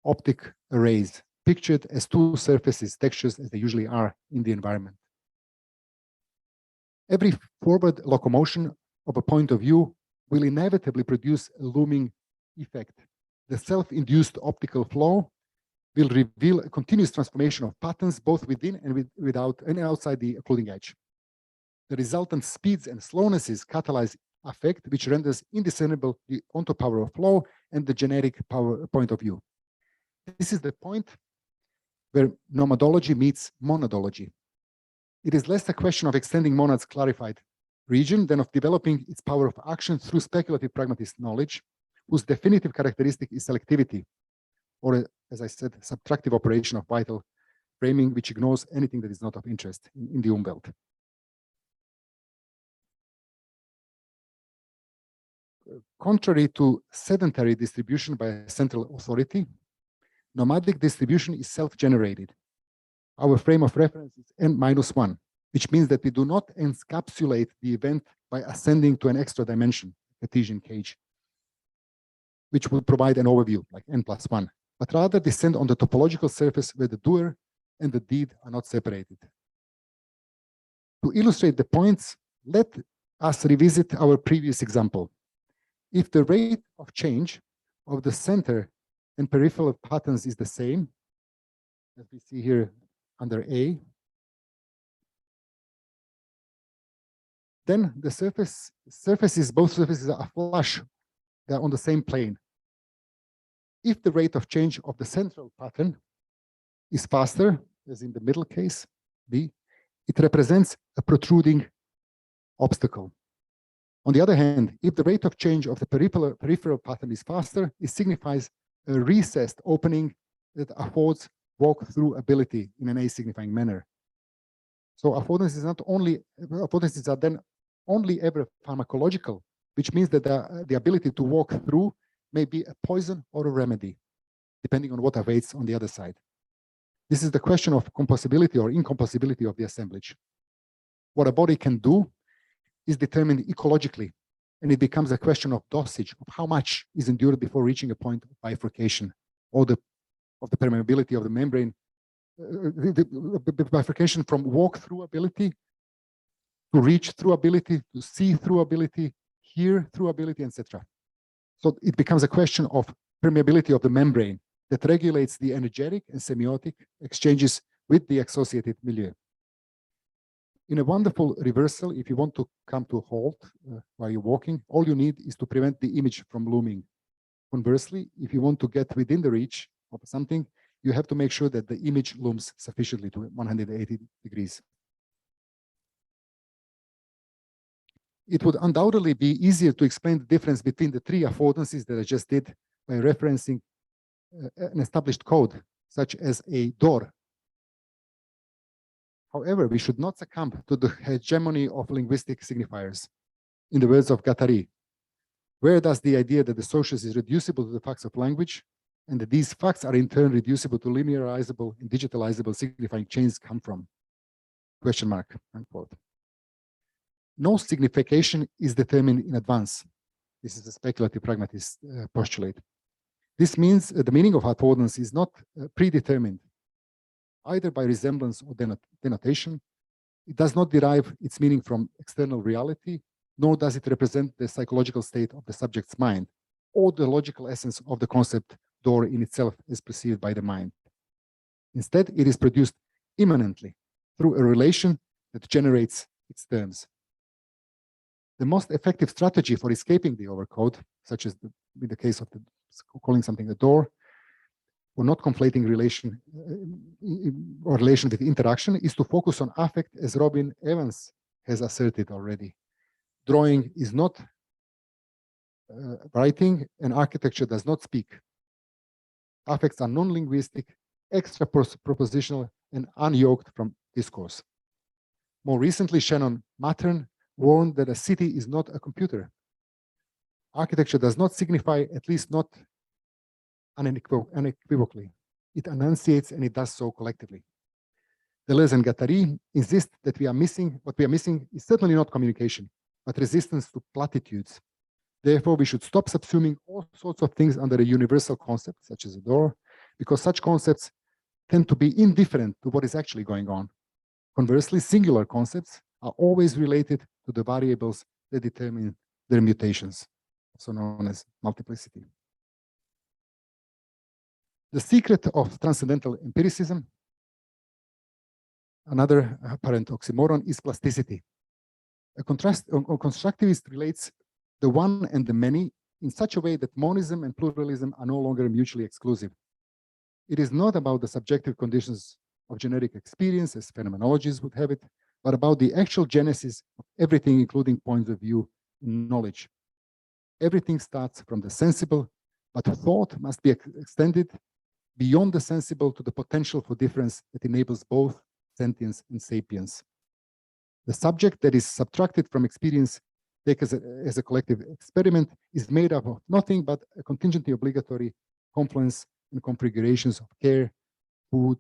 optic arrays pictured as two surfaces, textures as they usually are in the environment. Every forward locomotion of a point of view will inevitably produce a looming effect. The self-induced optical flow will reveal a continuous transformation of patterns both within and without and outside the occluding edge. The resultant speeds and slownesses catalyze affect, which renders indiscernible the onto power of flow and the generic power point of view. This is the point where nomadology meets monadology. It is less a question of extending monad's clarified region than of developing its power of action through speculative pragmatist knowledge, whose definitive characteristic is selectivity, or, as I said, subtractive operation of vital framing, which ignores anything that is not of interest in the Umwelt. Contrary to sedentary distribution by a central authority, nomadic distribution is self-generated. Our frame of reference is n-1, which means that we do not encapsulate the event by ascending to an extra dimension, Cartesian cage, which would provide an overview, like n+1, but rather descend on the topological surface where the doer and the deed are not separated. To illustrate the points, let us revisit our previous example. If the rate of change of the center and peripheral patterns is the same, as we see here under A, then the both surfaces are flush, they're on the same plane. If the rate of change of the central pattern is faster, as in the middle case, B, it represents a protruding obstacle. On the other hand, if the rate of change of the peripheral pattern is faster, it signifies a recessed opening that affords walk-through ability in an a-signifying manner. So affordances are then only ever pharmacological, which means that the ability to walk through may be a poison or a remedy, depending on what awaits on the other side. This is the question of compossibility or incompossibility of the assemblage. What a body can do is determined ecologically, and it becomes a question of dosage, of how much is endured before reaching a point of bifurcation, or of the permeability of the membrane, the bifurcation from walk-through ability to reach through ability, to see through ability, hear through ability, etc. So it becomes a question of permeability of the membrane that regulates the energetic and semiotic exchanges with the associated milieu. In a wonderful reversal, if you want to come to a halt while you're walking, all you need is to prevent the image from looming. Conversely, if you want to get within the reach of something, you have to make sure that the image looms sufficiently to 180 degrees. It would undoubtedly be easier to explain the difference between the three affordances that I just did by referencing an established code, such as a door. However, we should not succumb to the hegemony of linguistic signifiers. In the words of Guattari, where does the idea that the socius is reducible to the facts of language, and that these facts are in turn reducible to linearizable and digitalizable signifying chains come from? Question mark, unquote. No signification is determined in advance. This is a speculative pragmatist postulate. This means the meaning of affordance is not predetermined, either by resemblance or denotation. It does not derive its meaning from external reality, nor does it represent the psychological state of the subject's mind, or the logical essence of the concept door in itself as perceived by the mind. Instead, it is produced immanently through a relation that generates its terms. The most effective strategy for escaping the overcode, such as in the case of calling something a door, or not conflating relation or relation with interaction, is to focus on affect, as Robin Evans has asserted already. Drawing is not writing, and architecture does not speak. Affects are non-linguistic, extra-propositional, and unyoked from discourse. More recently, Shannon Mattern warned that a city is not a computer. Architecture does not signify, at least not unequivocally. It enunciates, and it does so collectively. Deleuze and Guattari insist that what we are missing is certainly not communication, but resistance to platitudes. Therefore, we should stop subsuming all sorts of things under a universal concept, such as a door, because such concepts tend to be indifferent to what is actually going on. Conversely, singular concepts are always related to the variables that determine their mutations, also known as multiplicity. The secret of transcendental empiricism, another apparent oxymoron, is plasticity. A constructivist relates the one and the many in such a way that monism and pluralism are no longer mutually exclusive. It is not about the subjective conditions of generic experience, as phenomenologies would have it, but about the actual genesis of everything, including points of view in knowledge. Everything starts from the sensible, but thought must be extended beyond the sensible to the potential for difference that enables both sentience and sapience. The subject that is subtracted from experience, taken as a collective experiment, is made up of nothing but a contingently obligatory confluence and configurations of care, food,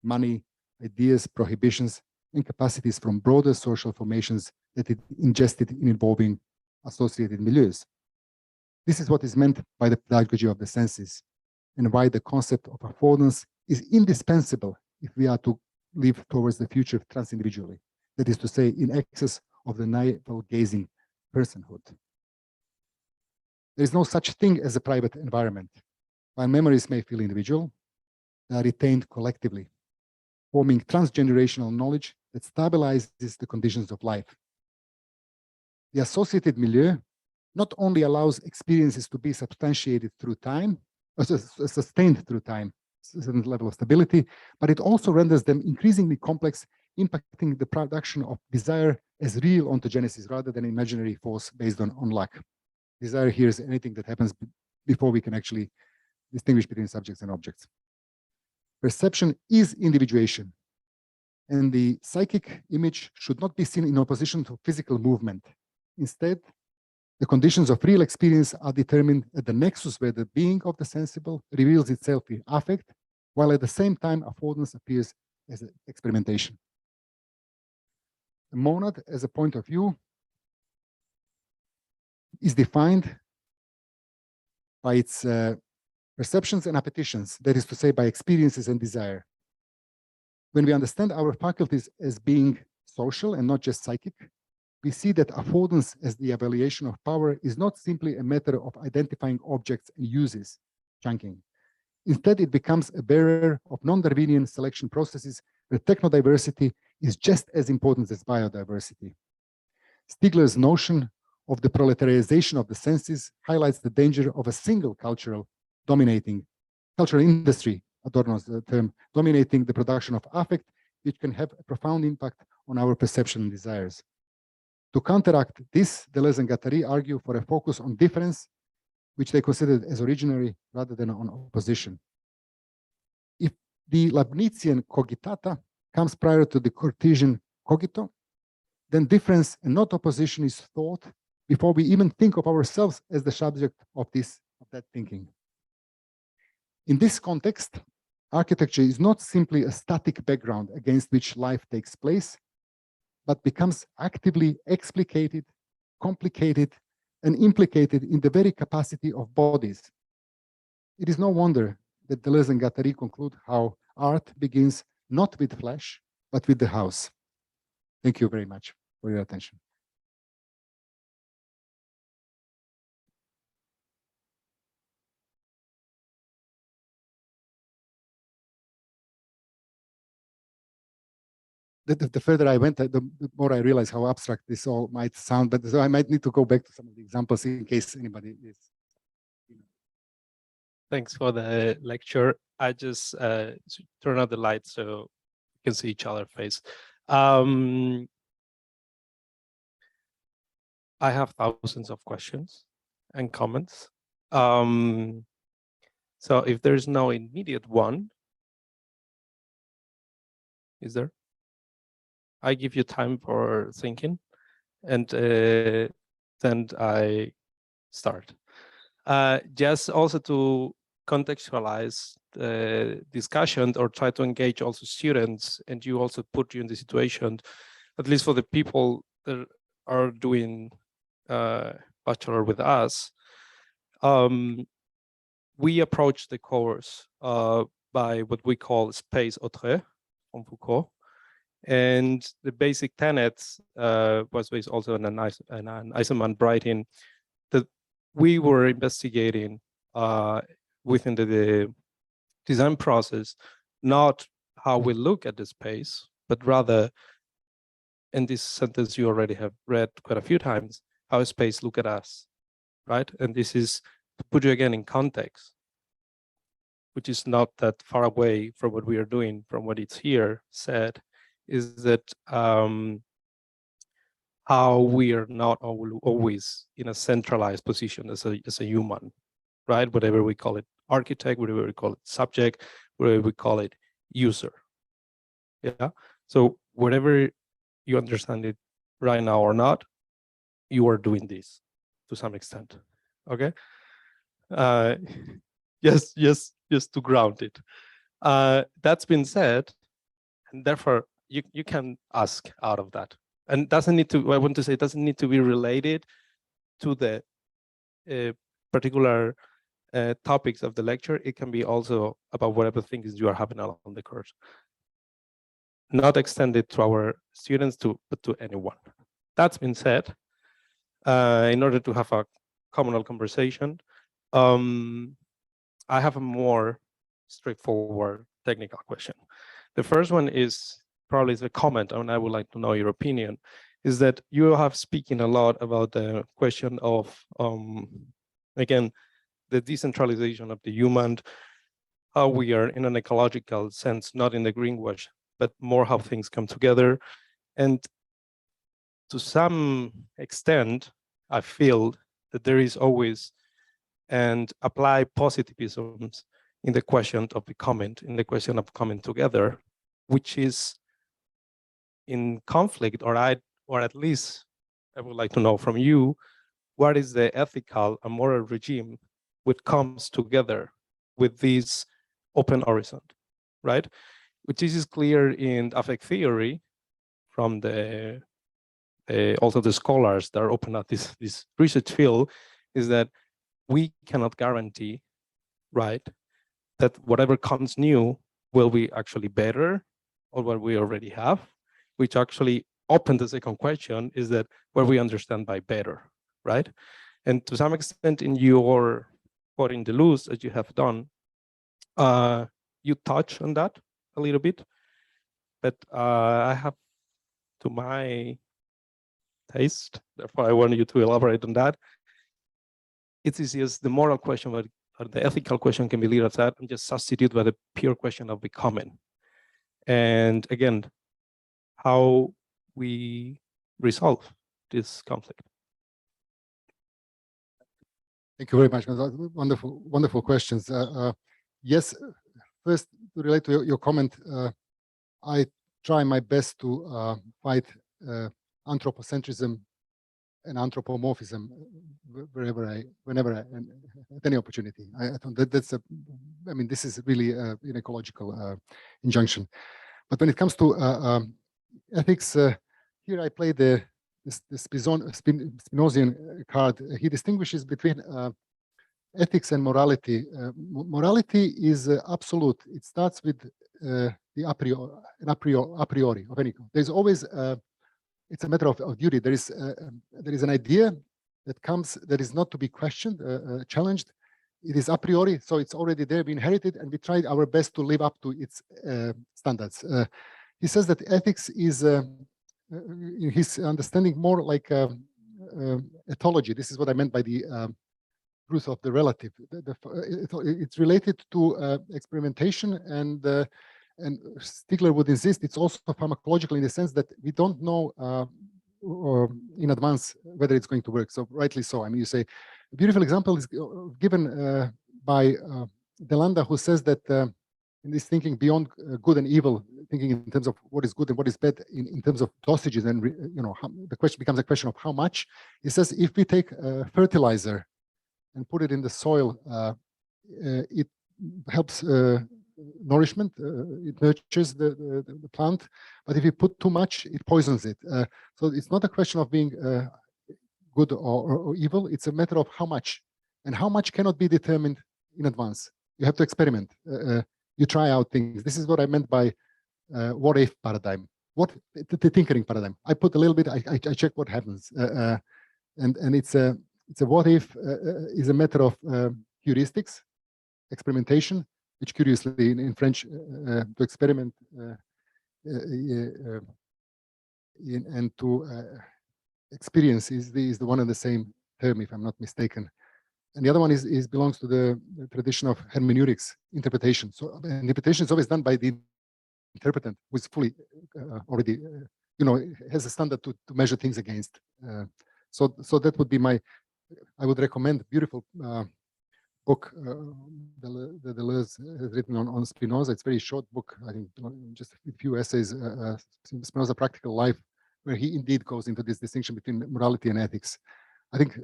money, ideas, prohibitions, and capacities from broader social formations that it ingested in involving associated milieus. This is what is meant by the pedagogy of the senses, and why the concept of affordance is indispensable if we are to live towards the future transindividually, that is to say, in excess of the navel-gazing personhood. There is no such thing as a private environment. While memories may feel individual, they are retained collectively, forming transgenerational knowledge that stabilizes the conditions of life. The associated milieu not only allows experiences to be substantiated through time, or sustained through time, a certain level of stability, but it also renders them increasingly complex, impacting the production of desire as real ontogenesis rather than imaginary force based on luck. Desire here is anything that happens before we can actually distinguish between subjects and objects. Perception is individuation, and the psychic image should not be seen in opposition to physical movement. Instead, the conditions of real experience are determined at the nexus where the being of the sensible reveals itself in affect, while at the same time affordance appears as an experimentation. The monad as a point of view is defined by its perceptions and appetitions, that is to say, by experiences and desire. When we understand our faculties as being social and not just psychic, we see that affordance as the evaluation of power is not simply a matter of identifying objects and uses, chunking. Instead, it becomes a bearer of non-Darwinian selection processes where technodiversity is just as important as biodiversity. Stigler's notion of the proletarization of the senses highlights the danger of a single cultural industry, Adorno's term, dominating the production of affect, which can have a profound impact on our perception and desires. To counteract this, Deleuze and Guattari argue for a focus on difference, which they considered as originary rather than on opposition. If the Leibnizian cogitata comes prior to the Cartesian cogito, then difference and not opposition is thought before we even think of ourselves as the subject of that thinking. In this context, architecture is not simply a static background against which life takes place, but becomes actively explicated, complicated, and implicated in the very capacity of bodies. It is no wonder that Deleuze and Guattari conclude how art begins not with flesh, but with the house. Thank you very much for your attention. The further I went, the more I realized how abstract this all might sound, but so I might need to go back to some of the examples in case anybody is. Thanks for the lecture. I just turn out the light so you can see each other's face. I have thousands of questions and comments. So if there's no immediate one, is there? I give you time for thinking, and then I start. Just also to contextualize the discussion or try to engage also students, and you also put you in the situation, at least for the people that are doing bachelor with us, we approach the course by what we call space autre from Foucault. And the basic tenets was based also on an Eisenman writing that we were investigating within the design process, not how we look at the space, but rather, in this sentence you already have read quite a few times, how space look at us, right? And this is to put you again in context, which is not that far away from what we are doing, from what it's here said, is that how we are not always in a centralized position as a human, right? Whatever we call it, architect, whatever we call it, subject, whatever we call it, user. Yeah. So whatever you understand it right now or not, you are doing this to some extent. Okay. Yes, to ground it. That's been said, and therefore you can ask out of that, and doesn't need to. I want to say it doesn't need to be related to the particular topics of the lecture. It can be also about whatever things you are having along the course, not extended to our students, but to anyone. That's been said. In order to have a communal conversation, I have a more straightforward technical question. The first one is probably the comment, and I would like to know your opinion, is that you have speaking a lot about the question of, again, the decentralization of the human, how we are in an ecological sense, not in the greenwash, but more how things come together. And to some extent, I feel that there is always, and apply positivisms in the question of becoming, in the question of coming together, which is in conflict, or at least I would like to know from you, what is the ethical and moral regime which comes together with this open horizon, right? Which is clear in affect theory from the also the scholars that are open at this research field, is that we cannot guarantee, right, that whatever comes new will be actually better or what we already have, which actually opened the second question, is that what we understand by better, right? And to some extent in your quoting Deleuze, as you have done, you touch on that a little bit, but I have, to my taste, therefore I want you to elaborate on that. It's easy as the moral question or the ethical question can be leave aside and just substitute by the pure question of becoming. And again, how we resolve this conflict. Thank you very much. Wonderful, wonderful questions. Yes, first to relate to your comment, I try my best to fight anthropocentrism and anthropomorphism whenever at any opportunity. I think that's I mean, this is really an ecological injunction. But when it comes to ethics, here I play the Spinozian card. He distinguishes between ethics and morality. Morality is absolute. It starts with the a priori of any. There's always it's a matter of duty. There is an idea that comes that is not to be questioned, challenged. It is a priori, so it's already there, we inherited, and we tried our best to live up to its standards. He says that ethics is, in his understanding, more like ethology. This is what I meant by the truth of the relative. It's related to experimentation, and Stigler would insist it's also pharmacological in the sense that we don't know in advance whether it's going to work. So rightly so. I mean, you say a beautiful example is given by Delanda, who says that in this thinking beyond good and evil, thinking in terms of what is good and what is bad in terms of dosages, and the question becomes a question of how much. He says if we take fertilizer and put it in the soil, it helps nourishment, it nurtures the plant, but if you put too much, it poisons it. So it's not a question of being good or evil, it's a matter of how much, and how much cannot be determined in advance. You have to experiment. You try out things. This is what I meant by what if paradigm. What the tinkering paradigm. I put a little bit. I check what happens, and it's a what if is a matter of heuristics, experimentation, which curiously in French to experiment and to experience is the one and the same term, if I'm not mistaken. And the other one is belongs to the tradition of hermeneutics, interpretation. So interpretation is always done by the interpretant, who is fully already, has a standard to measure things against. So that would be I would recommend beautiful book that Deleuze has written on Spinoza. It's a very short book, I think, just a few essays, Spinoza Practical Life, where he indeed goes into this distinction between morality and ethics. I think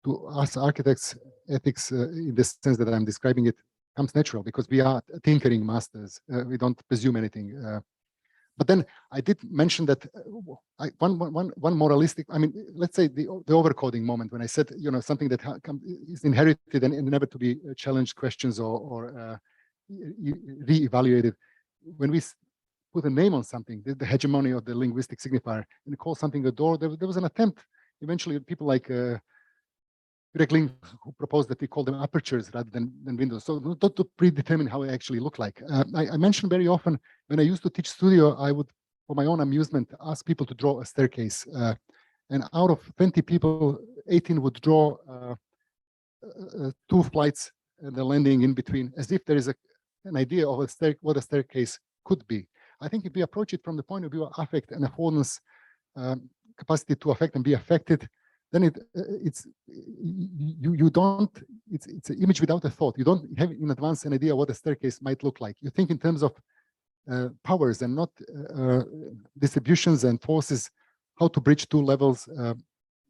to us architects, ethics, in the sense that I'm describing it, comes natural because we are tinkering masters. We don't presume anything. But then I did mention that one moralistic, I mean, let's say the overcoding moment when I said, something that is inherited and never to be challenged questions or re-evaluated. When we put a name on something, the hegemony of the linguistic signifier, and call something a door, there was an attempt. Eventually, people like Gregling, who proposed that we call them apertures rather than windows, so not to predetermine how they actually look like. I mentioned very often when I used to teach studio, I would, for my own amusement, ask people to draw a staircase, and out of 20 people, 18 would draw 2 flights and the landing in between, as if there is an idea of what a staircase could be. I think if we approach it from the point of view of affect and affordance, capacity to affect and be affected, then you don't, it's an image without a thought. You don't have in advance an idea what a staircase might look like. You think in terms of powers and not distributions and forces, how to bridge two levels.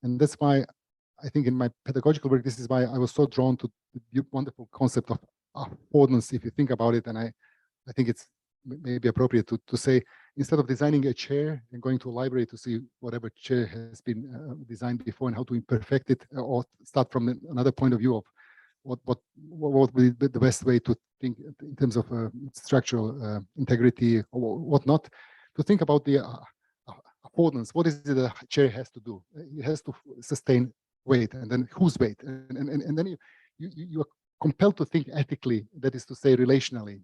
And that's why I think in my pedagogical work, this is why I was so drawn to the wonderful concept of affordance, if you think about it. And I think it's maybe appropriate to say, instead of designing a chair and going to a library to see whatever chair has been designed before and how to imperfect it, or start from another point of view of what would be the best way to think in terms of structural integrity or whatnot, to think about the affordance. What is it the chair has to do? It has to sustain weight, and then whose weight? And then you are compelled to think ethically, that is to say relationally,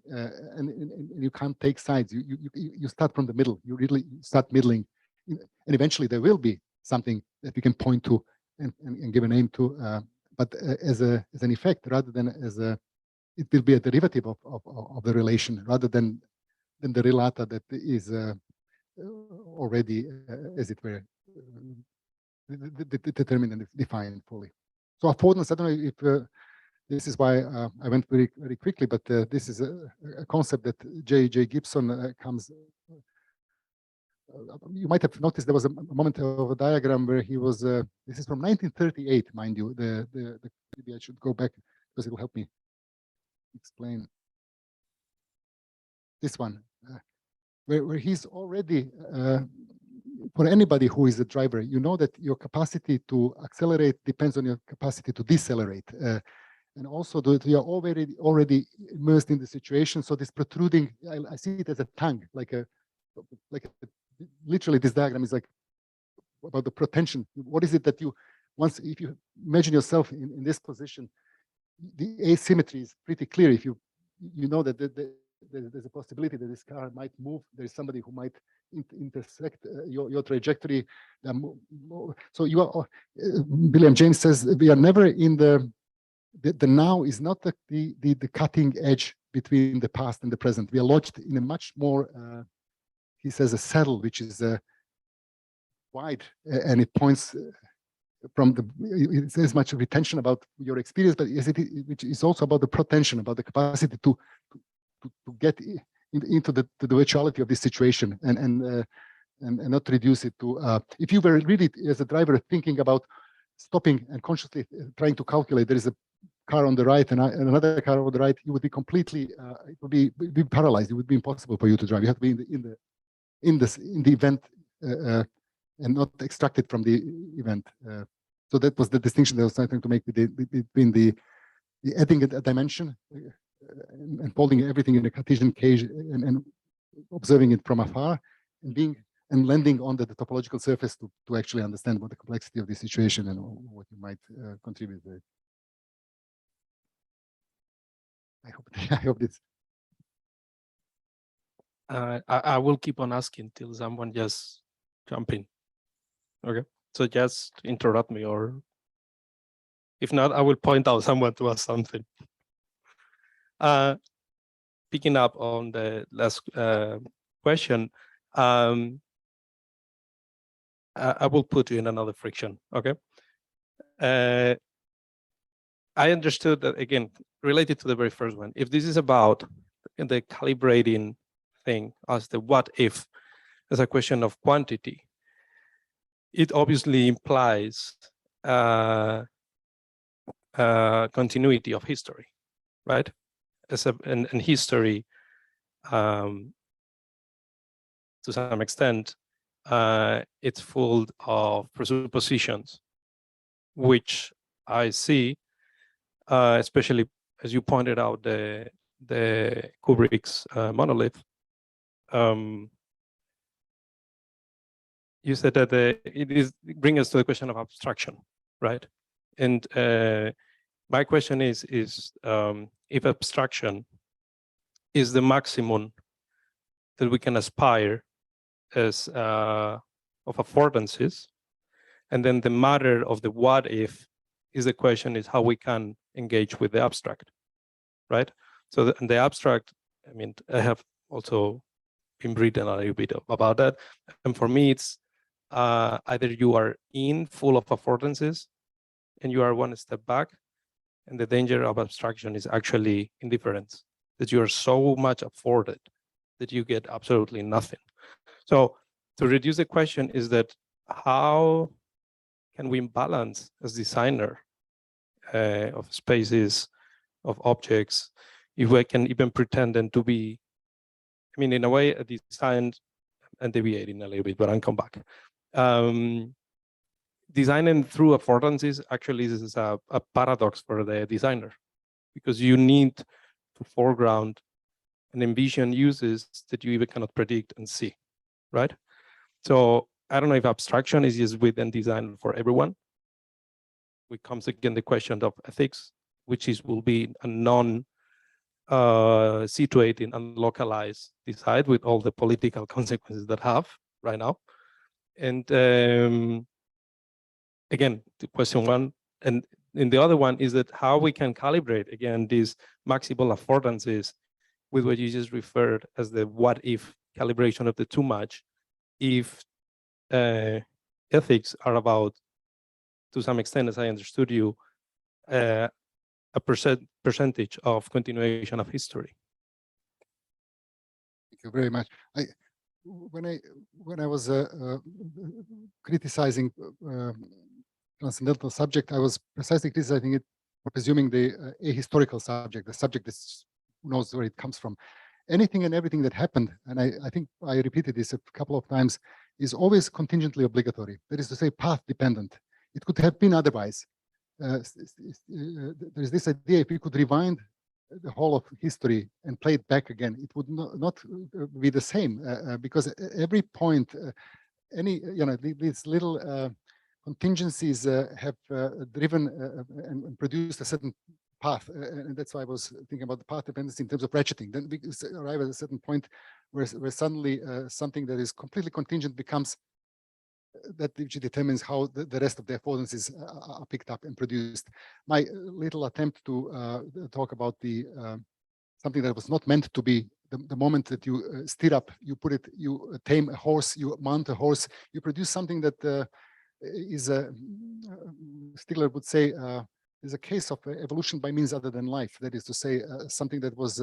and you can't take sides. You start from the middle. You really start middling, and eventually there will be something that we can point to and give a name to. But as an effect, rather than as a, it will be a derivative of the relation, rather than the relata that is already, as it were, determined and defined fully. So affordance, I don't know if this is why I went very, very quickly, but this is a concept that J. Gibson comes. You might have noticed there was a moment of a diagram where he was. This is from 1938, mind you. Maybe I should go back because it will help me explain this one, where he's already. For anybody who is a driver, you know that your capacity to accelerate depends on your capacity to decelerate. And also that you are already immersed in the situation. So this protruding, I see it as a tongue, literally this diagram is like about the protension. What is it that you, if you imagine yourself in this position, the asymmetry is pretty clear. If you know that there's a possibility that this car might move, there's somebody who might intersect your trajectory. So you are, William James says, we are never in the now is not the cutting edge between the past and the present. We are lodged in a much more, he says, a saddle, which is wide, and it points from it says much retention about your experience, but which is also about the protension, about the capacity to get into the virtuality of this situation and not reduce it to, if you were really as a driver thinking about stopping and consciously trying to calculate, there is a car on the right and another car on the right, you would be completely, it would be paralyzed. It would be impossible for you to drive. You have to be in the event and not extracted from the event. So that was the distinction that I was trying to make between the adding a dimension and folding everything in a Cartesian cage and observing it from afar and landing on the topological surface to actually understand what the complexity of the situation and what you might contribute to it. I hope this. I will keep on asking till someone just jump in. Okay, so just interrupt me, or if not, I will point out someone to ask something. Picking up on the last question, I will put you in another friction. Okay. I understood that, again, related to the very first one, if this is about the calibrating thing as the what if, as a question of quantity, it obviously implies continuity of history, right? And history, to some extent, it's full of presuppositions, which I see, especially as you pointed out, the Kubrick's monolith. You said that it brings us to the question of abstraction, right? And my question is if abstraction is the maximum that we can aspire as of affordances, and then the matter of the what if is the question is how we can engage with the abstract, right? So the abstract, I mean, I have also been reading a little bit about that, and for me, it's either you are in full of affordances and you are one step back, and the danger of abstraction is actually indifference, that you are so much afforded that you get absolutely nothing. So to reduce the question is that how can we balance as designer of spaces, of objects, if we can even pretend them to be, I mean, in a way, designed and deviating a little bit, but I'll come back. Designing through affordances actually is a paradox for the designer, because you need to foreground and envision uses that you even cannot predict and see, right? So I don't know if abstraction is just within design for everyone. It comes again the question of ethics, which will be a non-situating and localized design with all the political consequences that have right now. And again, the question one, and the other one is that how we can calibrate, again, these maximal affordances with what you just referred as the what if calibration of the too much, if ethics are about, to some extent, as I understood you, a percentage of continuation of history. Thank you very much. When I was criticizing transcendental subject, I was precisely criticizing it for presuming the ahistorical subject, the subject that knows where it comes from. Anything and everything that happened, and I think I repeated this a couple of times, is always contingently obligatory. That is to say, path dependent. It could have been otherwise. There's this idea, if we could rewind the whole of history and play it back again, it would not be the same, because every point, these little contingencies have driven and produced a certain path, and that's why I was thinking about the path dependency in terms of ratcheting. Then we arrive at a certain point where suddenly something that is completely contingent becomes that which determines how the rest of the affordances are picked up and produced. My little attempt to talk about the something that was not meant to be, the moment that you steer up, you put it, you tame a horse, you mount a horse, you produce something that is Stigler would say is a case of evolution by means other than life. That is to say, something that was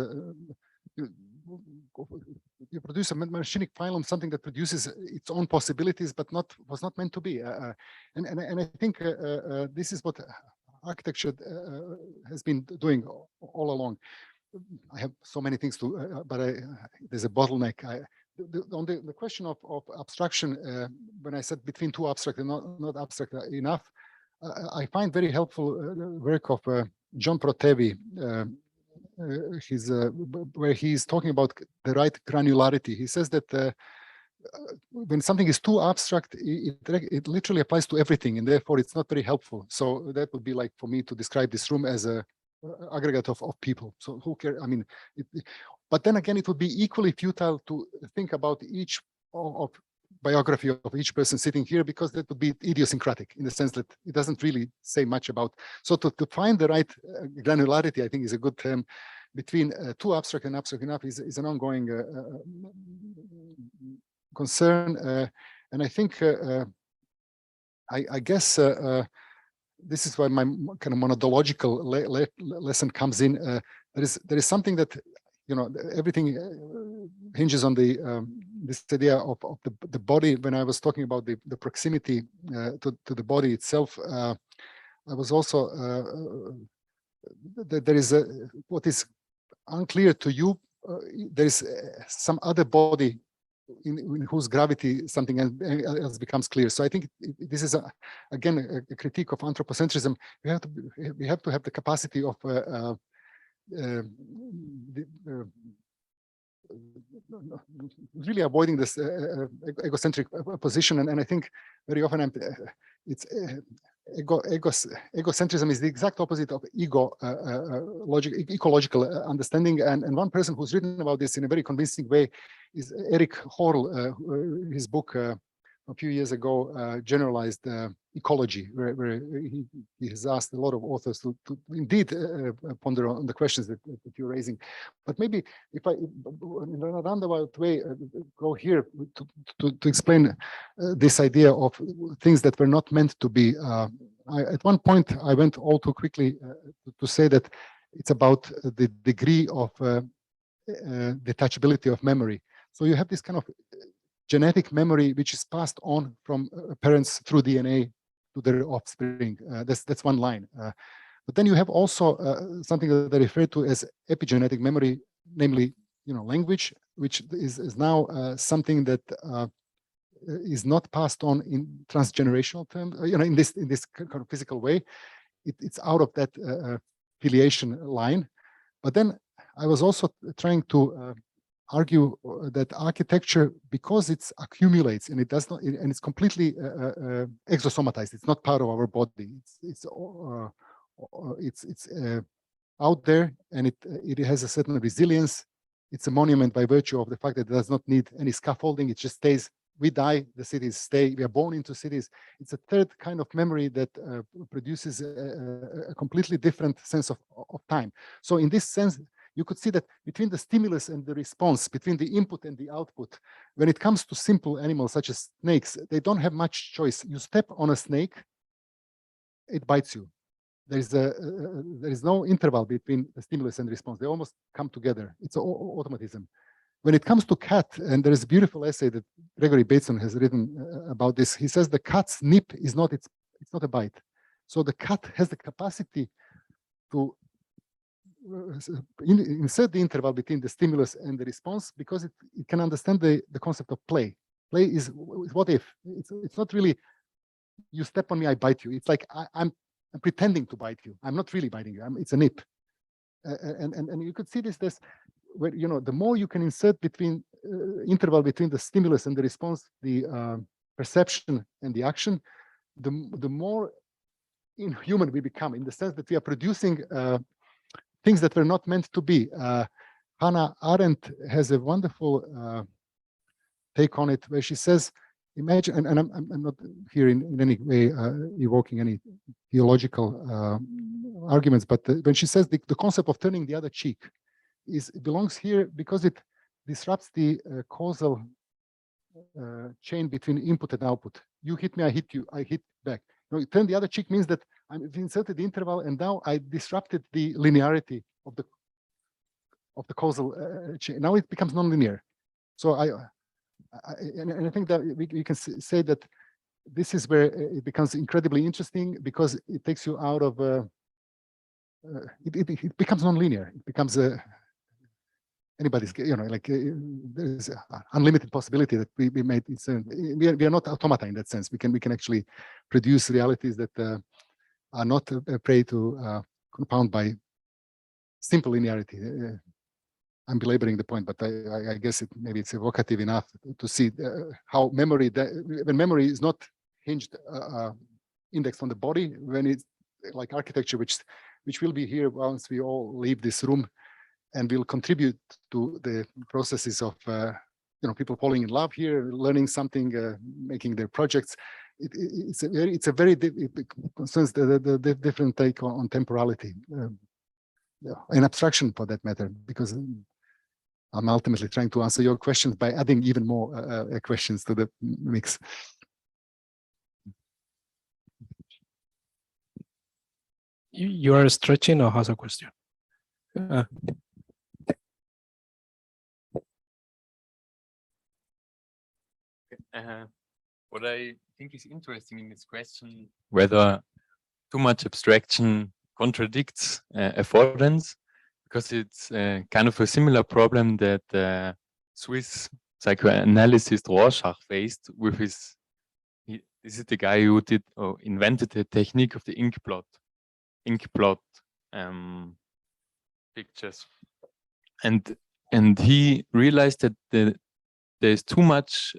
you produce a machinic phylum, something that produces its own possibilities, but was not meant to be. And I think this is what architecture has been doing all along. I have so many things to, but there's a bottleneck. On the question of abstraction, when I said between too abstract and not abstract enough, I find very helpful work of John Protevi, where he's talking about the right granularity. He says that when something is too abstract, it literally applies to everything, and therefore it's not very helpful. So that would be like for me to describe this room as a aggregate of people. So who cares? I mean, but then again, it would be equally futile to think about each of biography of each person sitting here, because that would be idiosyncratic in the sense that it doesn't really say much about. So to find the right granularity, I think, is a good term between too abstract and abstract enough is an ongoing concern. And I think, I guess, this is why my kind of monadological lesson comes in. There is something that, everything hinges on this idea of the body. When I was talking about the proximity to the body itself, I was also there is what is unclear to you. There is some other body in whose gravity something else becomes clear. So I think this is again a critique of anthropocentrism. We have to have the capacity of really avoiding this egocentric position, and I think very often it's egocentrism is the exact opposite of ecological understanding. And one person who's written about this in a very convincing way is Eric Horl. His book a few years ago, Generalized ecology, where he has asked a lot of authors to indeed ponder on the questions that you're raising. But maybe if I, in a roundabout way, go here to explain this idea of things that were not meant to be. At one point, I went all too quickly to say that it's about the degree of detachability of memory. So you have this kind of genetic memory which is passed on from parents through DNA to their offspring. That's one line. But then you have also something that I refer to as epigenetic memory, namely, language, which is now something that is not passed on in transgenerational terms. In this kind of physical way, it's out of that filiation line. But then I was also trying to argue that architecture, because it accumulates and it does not, and it's completely exosomatized. It's not part of our body. It's out there, and it has a certain resilience. It's a monument by virtue of the fact that it does not need any scaffolding. It just stays. We die, the cities stay. We are born into cities. It's a third kind of memory that produces a completely different sense of time. So in this sense, you could see that between the stimulus and the response, between the input and the output, when it comes to simple animals such as snakes, they don't have much choice. You step on a snake, it bites you. There is no interval between the stimulus and the response. They almost come together. It's automatism. When it comes to cat, and there is a beautiful essay that Gregory Bateson has written about this, he says the cat's nip is not it's not a bite. So the cat has the capacity to insert the interval between the stimulus and the response because it can understand the concept of play. Play is what if. It's not really you step on me, I bite you. It's like I'm pretending to bite you. I'm not really biting you. It's a nip. And you could see this where the more you can insert between interval between the stimulus and the response, the perception and the action, the more inhuman we become, in the sense that we are producing things that were not meant to be. Hannah Arendt has a wonderful take on it, where she says, imagine, and I'm not here in any way evoking any theological arguments, but when she says the concept of turning the other cheek belongs here because it disrupts the causal chain between input and output. You hit me, I hit you, I hit back. Turn the other cheek means that I've inserted the interval and now I disrupted the linearity of the causal chain. Now it becomes nonlinear. So I think that we can say that this is where it becomes incredibly interesting, because it takes you out of it becomes nonlinear. It becomes anybody's, there's unlimited possibility that we made. We are not automata in that sense. We can actually produce realities that are not a prey to compound by simple linearity. I'm belaboring the point, but I guess maybe it's evocative enough to see how memory, when memory is not hinged, indexed on the body, when it's like architecture, which will be here once we all leave this room, and will contribute to the processes of people falling in love here, learning something, making their projects. It concerns the different take on temporality, an abstraction for that matter, because I'm ultimately trying to answer your questions by adding even more questions to the mix. You are stretching or has a question? What I think is interesting in this question, whether too much abstraction contradicts affordance, because it's kind of a similar problem that Swiss psychoanalyst Rorschach faced with his. This is the guy who invented the technique of the ink blot pictures, and he realized that there's too much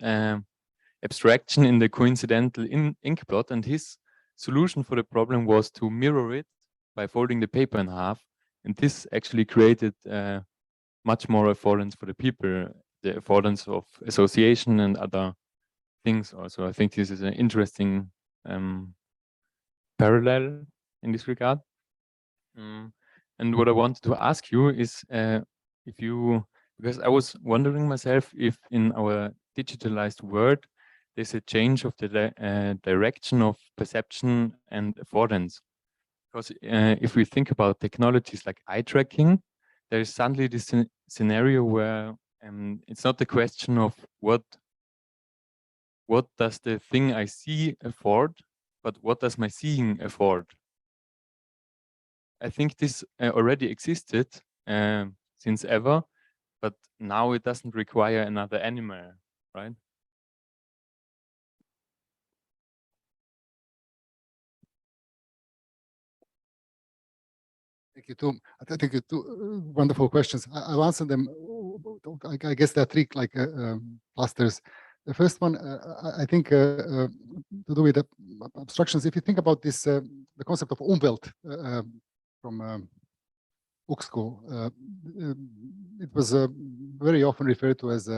abstraction in the coincidental ink blot, and his solution for the problem was to mirror it by folding the paper in half, and this actually created much more affordance for the people, the affordance of association and other things also. I think this is an interesting parallel in this regard. And what I wanted to ask you is if you, because I was wondering myself if in our digitalized world, there's a change of the direction of perception and affordance. Because if we think about technologies like eye tracking, there is suddenly this scenario where it's not the question of what does the thing I see afford, but what does my seeing afford? I think this already existed since ever, but now it doesn't require another animal, right? Thank you, Tom. I think two wonderful questions. I'll answer them. I guess there are three clusters. The first one, I think, to do with the abstractions. If you think about this, the concept of Umwelt from Uxco, it was very often referred to as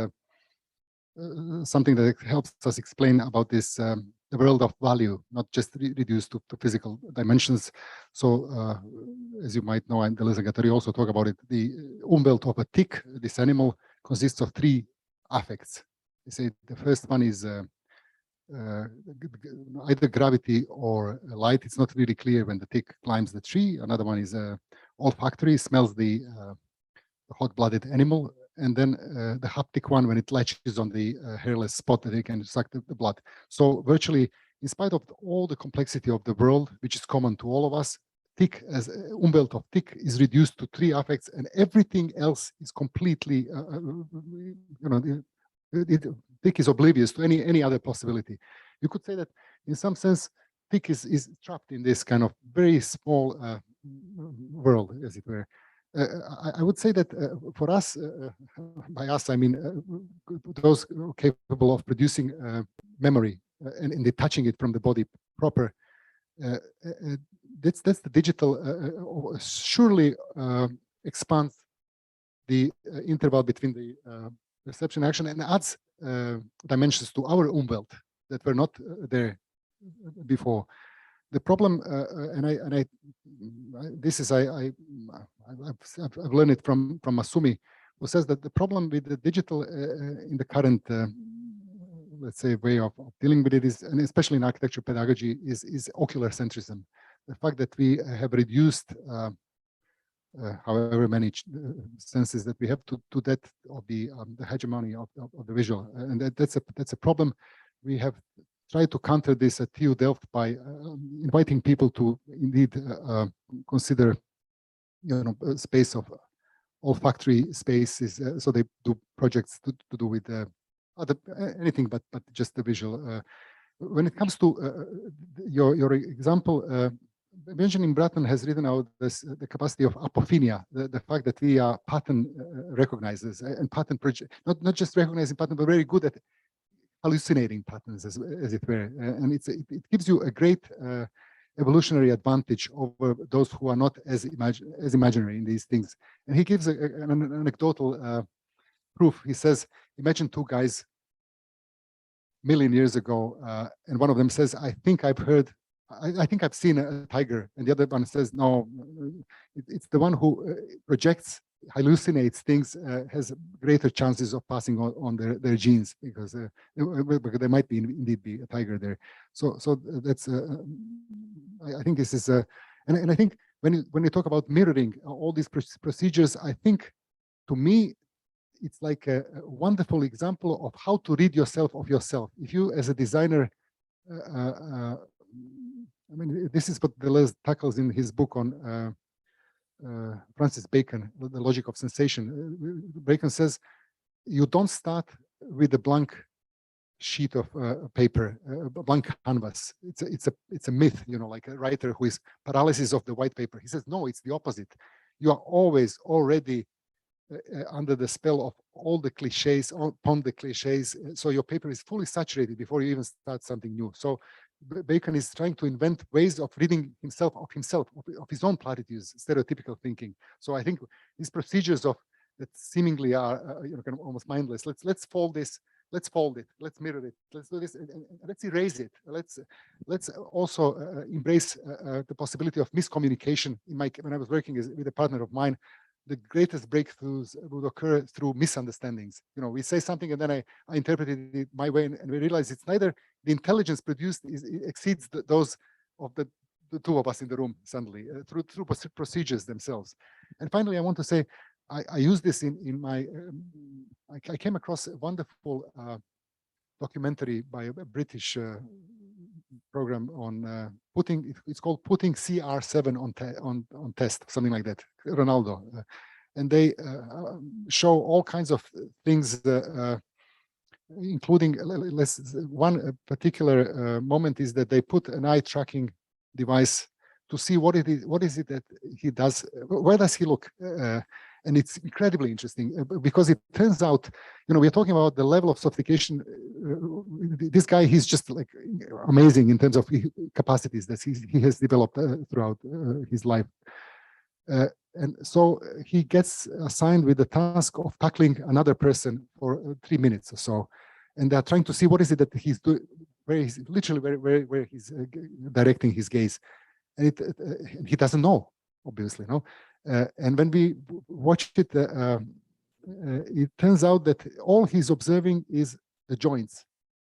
something that helps us explain about this the world of value, not just reduced to physical dimensions. So, as you might know, and Deleuze and Guattari also talk about it, the Umwelt of a tick, this animal, consists of three affects. They say the first one is either gravity or light. It's not really clear when the tick climbs the tree. Another one is olfactory, smells the hot-blooded animal. And then the haptic one, when it latches on the hairless spot that they can suck the blood. So virtually, in spite of all the complexity of the world, which is common to all of us, tick as Umwelt of tick is reduced to three affects, and everything else is completely, tick is oblivious to any other possibility. You could say that in some sense, tick is trapped in this kind of very small world, as it were. I would say that for us, by us, I mean those capable of producing memory and detaching it from the body proper. That's the digital surely expands the interval between the perception action and adds dimensions to our Umwelt that were not there before. The problem, I've learned it from Masumi, who says that the problem with the digital in the current, let's say, way of dealing with it is, and especially in architecture pedagogy, is ocular centrism. The fact that we have reduced however many senses that we have to that of the hegemony of the visual, and that's a problem. We have tried to counter this at TU Delft by inviting people to indeed consider, space of olfactory spaces. So they do projects to do with anything but just the visual. When it comes to your example, Benjamin Bratton has written out the capacity of apophenia, the fact that we are pattern recognizers and pattern not just recognizing pattern, but very good at hallucinating patterns, as it were, and it gives you a great evolutionary advantage over those who are not as imaginary in these things. And he gives an anecdotal proof. He says, imagine two guys a million years ago, and one of them says, I think I've seen a tiger, and the other one says, no, it's the one who projects, hallucinates things, has greater chances of passing on their genes, because there might be indeed be a tiger there. So that's I think this is and I think when you talk about mirroring all these procedures, I think to me it's like a wonderful example of how to read yourself of yourself. If you as a designer, I mean, this is what Deleuze tackles in his book on Francis Bacon, The Logic of Sensation. Bacon says, you don't start with a blank sheet of paper, a blank canvas. It's a myth, like a writer who is paralysis of the white paper. He says, no, it's the opposite. You are always already under the spell of all the cliches, upon the cliches. So your paper is fully saturated before you even start something new. So Bacon is trying to invent ways of reading himself, of his own platitudes, stereotypical thinking. So I think these procedures that seemingly are kind of almost mindless. Let's fold this let's fold it, let's mirror it, let's do this, and let's erase it. Let's also embrace the possibility of miscommunication. When I was working with a partner of mine, the greatest breakthroughs would occur through misunderstandings. You know, we say something and then I interpreted it my way, and we realize it's neither the intelligence produced exceeds those of the two of us in the room suddenly through procedures themselves. And finally, I want to say, I use this in my, I came across a wonderful documentary by a British program on it's called Putting CR7 on Test, something like that, Ronaldo. And they show all kinds of things, including one particular moment is that they put an eye tracking device to see what is it that he does, where does he look, and it's incredibly interesting because it turns out, you know, we're talking about the level of sophistication. This guy, he's just like amazing in terms of capacities that he has developed throughout his life. And so he gets assigned with the task of tackling another person for 3 minutes or so, and they're trying to see what is it that he's doing, where he's literally where he's directing his gaze, and he doesn't know, obviously, no. And when we watched it, it turns out that all he's observing is the joints,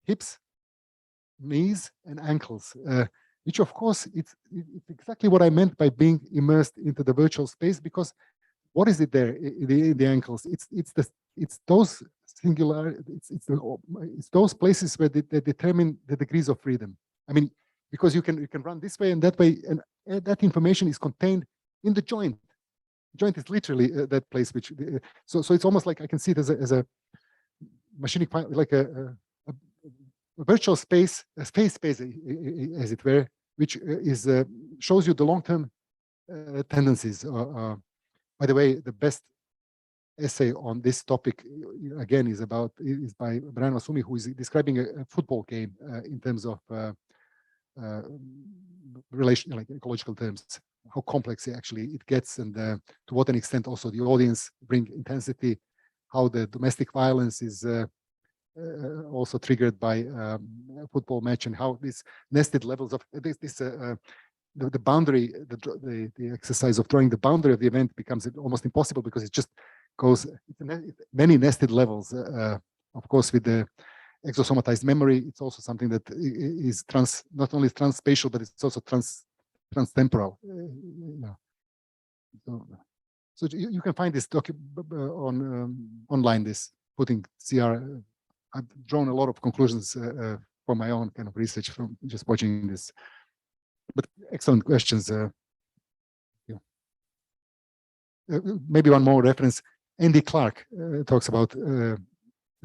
hips, knees, and ankles, which of course it's exactly what I meant by being immersed into the virtual space. Because what is it there in the ankles? It's those singular. It's those places where they determine the degrees of freedom. I mean, because you can run this way and that way, and that information is contained in the joint. Joint is literally that place which so it's almost like I can see it as a machinic, like a virtual space, a space as it were, which is shows you the long-term tendencies. By the way, the best essay on this topic again is by Brian Masumi, who is describing a football game in terms of relation, like ecological terms, how complex actually it gets, and to what an extent also the audience bring intensity, how the domestic violence is also triggered by a football match, and how these nested levels of the boundary, the exercise of drawing the boundary of the event becomes almost impossible because it just goes many nested levels. Of course, with the exosomatized memory, it's also something that is not only transspatial, but it's also transtemporal. So you can find this online. This Putting CR. I've drawn a lot of conclusions for my own kind of research from just watching this. But excellent questions. Maybe one more reference. Andy Clark talks about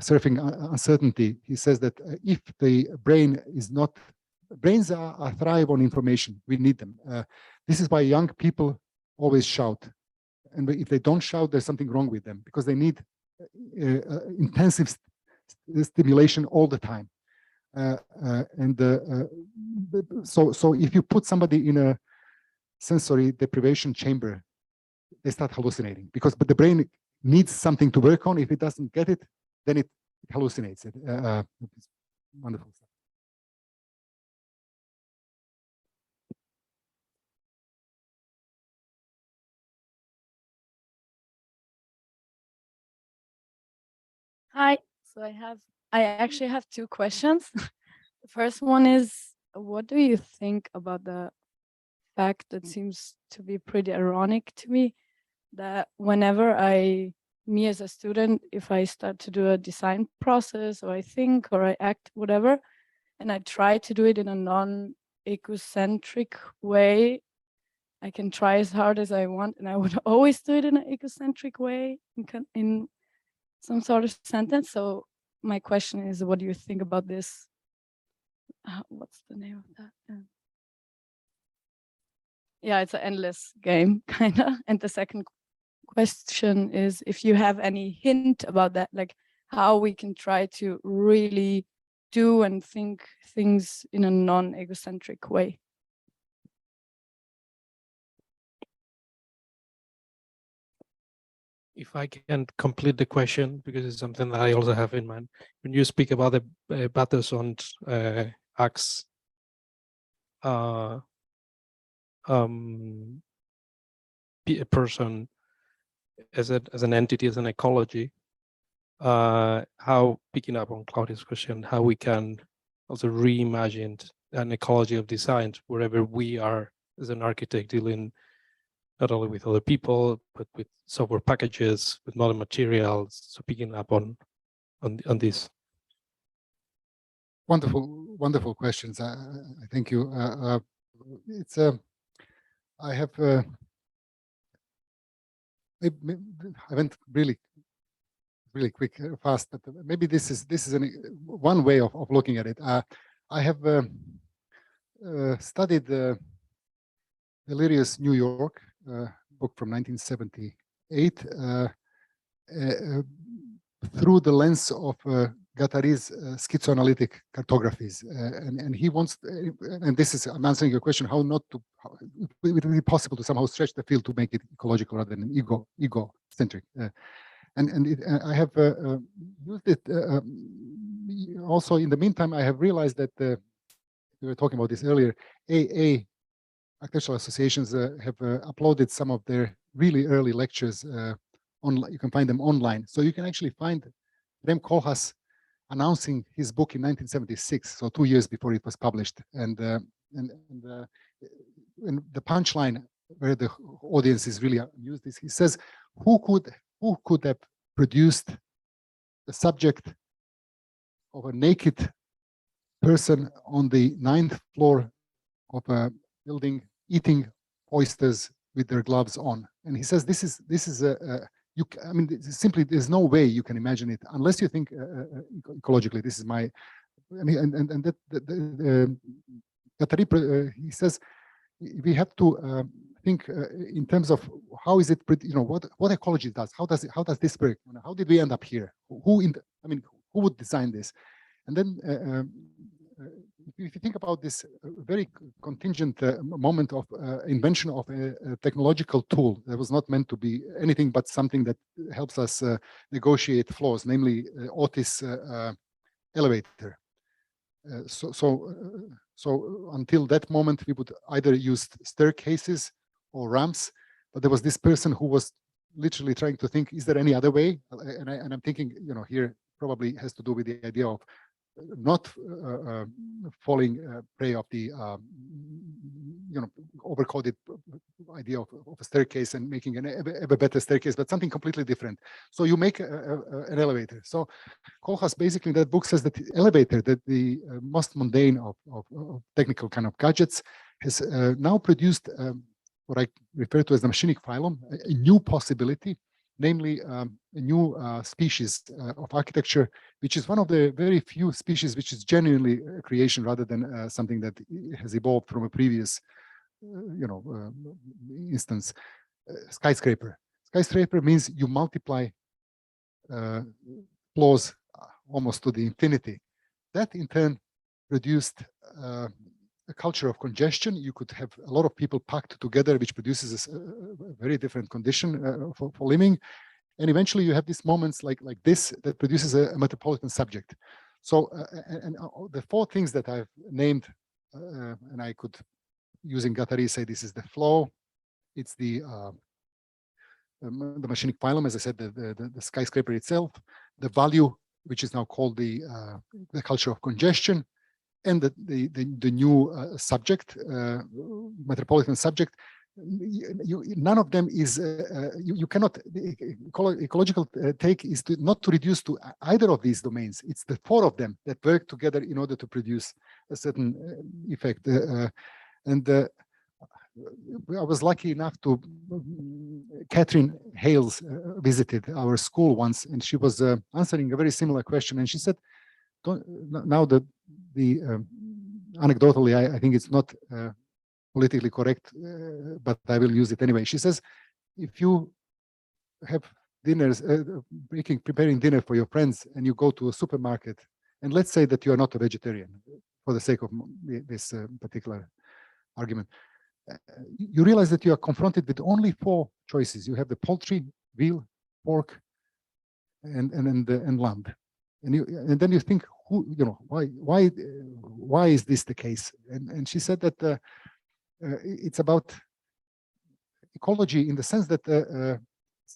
surfing uncertainty. He says that if the brain is not, brains are thrive on information. We need them. This is why young people always shout. And if they don't shout, there's something wrong with them because they need intensive stimulation all the time. So if you put somebody in a sensory deprivation chamber, they start hallucinating but the brain needs something to work on. If it doesn't get it, then it hallucinates. It's wonderful stuff. Hi. So I actually have two questions. The first one is, what do you think about the fact that seems to be pretty ironic to me, that whenever me as a student, if I start to do a design process, or I think, or I act, whatever, and I try to do it in a non-egocentric way, I can try as hard as I want, and I would always do it in an egocentric way in some sort of sentence. So my question is, what do you think about this? What's the name of that? Yeah, it's an endless game, kind of. And the second question is if you have any hint about that, like how we can try to really do and think things in a non-egocentric way. if I can complete the question, because it's something that I also have in mind. When you speak about the Batterson's acts, a person as an entity, as an ecology, how, picking up on Claudia's question, how we can also reimagine an ecology of design wherever we are as an architect, dealing not only with other people, but with software packages, with modern materials. So picking up on this. Wonderful questions. I thank you. It's I have I went really quick, fast, but maybe this is one way of looking at it. I have studied Delirious New York, book from 1978, through the lens of Guattari's schizoanalytic cartographies, and he wants, and this is, I'm answering your question, how not to, how it would be possible to somehow stretch the field to make it ecological rather than ego-centric. I have used it also. In the meantime, I have realized that we were talking about this earlier. AA architectural associations have uploaded some of their really early lectures online. You can find them online, so you can actually find Rem Koolhaas announcing his book in 1976, so 2 years before it was published, and the punchline where the audience is really amused is, he says, who could have produced the subject of a naked person on the 9th floor of a building eating oysters with their gloves on? And he says this is I mean, simply there's no way you can imagine it unless you think ecologically. This is my, I mean, and that Guattari, he says we have to think in terms of how is it, you know, what ecology does, how does this work, how did we end up here, who would design this? And then if you think about this very contingent moment of invention of a technological tool that was not meant to be anything but something that helps us negotiate floors, namely Otis elevator. So until that moment, we would either use staircases or ramps, but there was this person who was literally trying to think, is there any other way? And I'm thinking, you know, here probably has to do with the idea of not falling prey of the you know, overcoded idea of a staircase and making an ever better staircase, but something completely different. So you make an elevator. So Koolhaas basically in that book says that the elevator, that the most mundane of technical kind of gadgets, has now produced what I refer to as the machinic phylum, a new possibility, namely a new species of architecture, which is one of the very few species which is genuinely a creation rather than something that has evolved from a previous, you know, instance. Skyscraper. Skyscraper means you multiply floors almost to the infinity. That in turn produced a culture of congestion. You could have a lot of people packed together, which produces a very different condition for living. And eventually you have these moments like this that produces a metropolitan subject. So, the 4 things that I've named, and I could, using Guattari, say this is the flow, it's the machinic phylum, as I said, the skyscraper itself, the value, which is now called the culture of congestion, and the new subject, metropolitan subject. None of them is, you cannot, the ecological take is not to reduce to either of these domains. It's the 4 of them that work together in order to produce a certain effect. I was lucky enough to, Catherine Hales visited our school once, and she was answering a very similar question, and she said, now the anecdotally, I think it's not politically correct, but I will use it anyway. She says, if you have dinners, preparing dinner for your friends, and you go to a supermarket, and let's say that you are not a vegetarian, for the sake of this particular argument, you realize that you are confronted with only 4 choices. You have the poultry, veal, pork and lamb. And then you think, why is this the case? And she said that it's about ecology in the sense that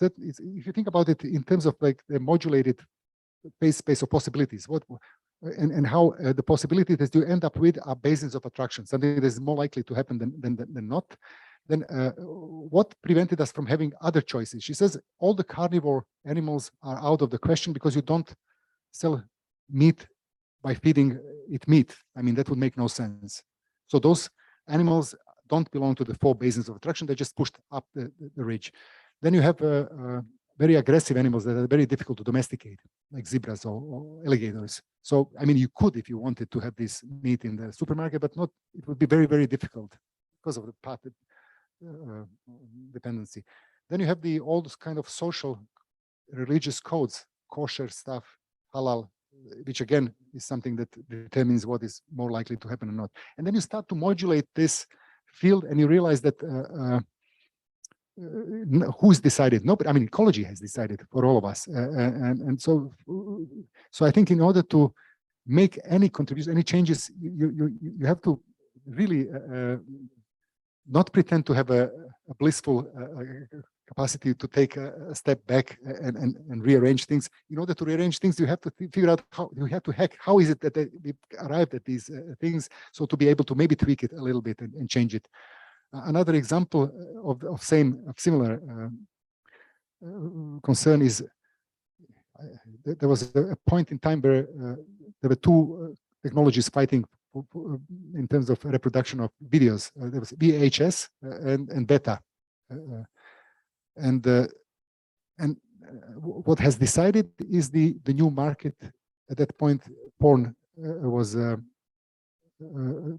if you think about it in terms of like the modulated space of possibilities, and how the possibility that you end up with are bases of attraction, something that is more likely to happen than not. Then what prevented us from having other choices? She says all the carnivore animals are out of the question because you don't sell meat by feeding it meat. I mean, that would make no sense. So those animals don't belong to the 4 basins of attraction. They're just pushed up the ridge. Then you have very aggressive animals that are very difficult to domesticate, like zebras or alligators. So, I mean, you could, if you wanted to have this meat in the supermarket, but not. It would be very, very difficult because of the path dependency. Then you have all those kind of social, religious codes, kosher stuff, halal, which again is something that determines what is more likely to happen or not. And then you start to modulate this field, and you realize that who's decided? Nobody. I mean, ecology has decided for all of us, and so I think in order to make any contribution, any changes, you have to really not pretend to have a blissful capacity to take a step back and rearrange things. In order to rearrange things, you have to figure out how is it that we arrived at these things, so to be able to maybe tweak it a little bit and change it. Another example of similar concern is there was a point in time where there were 2 technologies fighting in terms of reproduction of videos. There was VHS and beta, and what has decided is the new market. At that point, porn was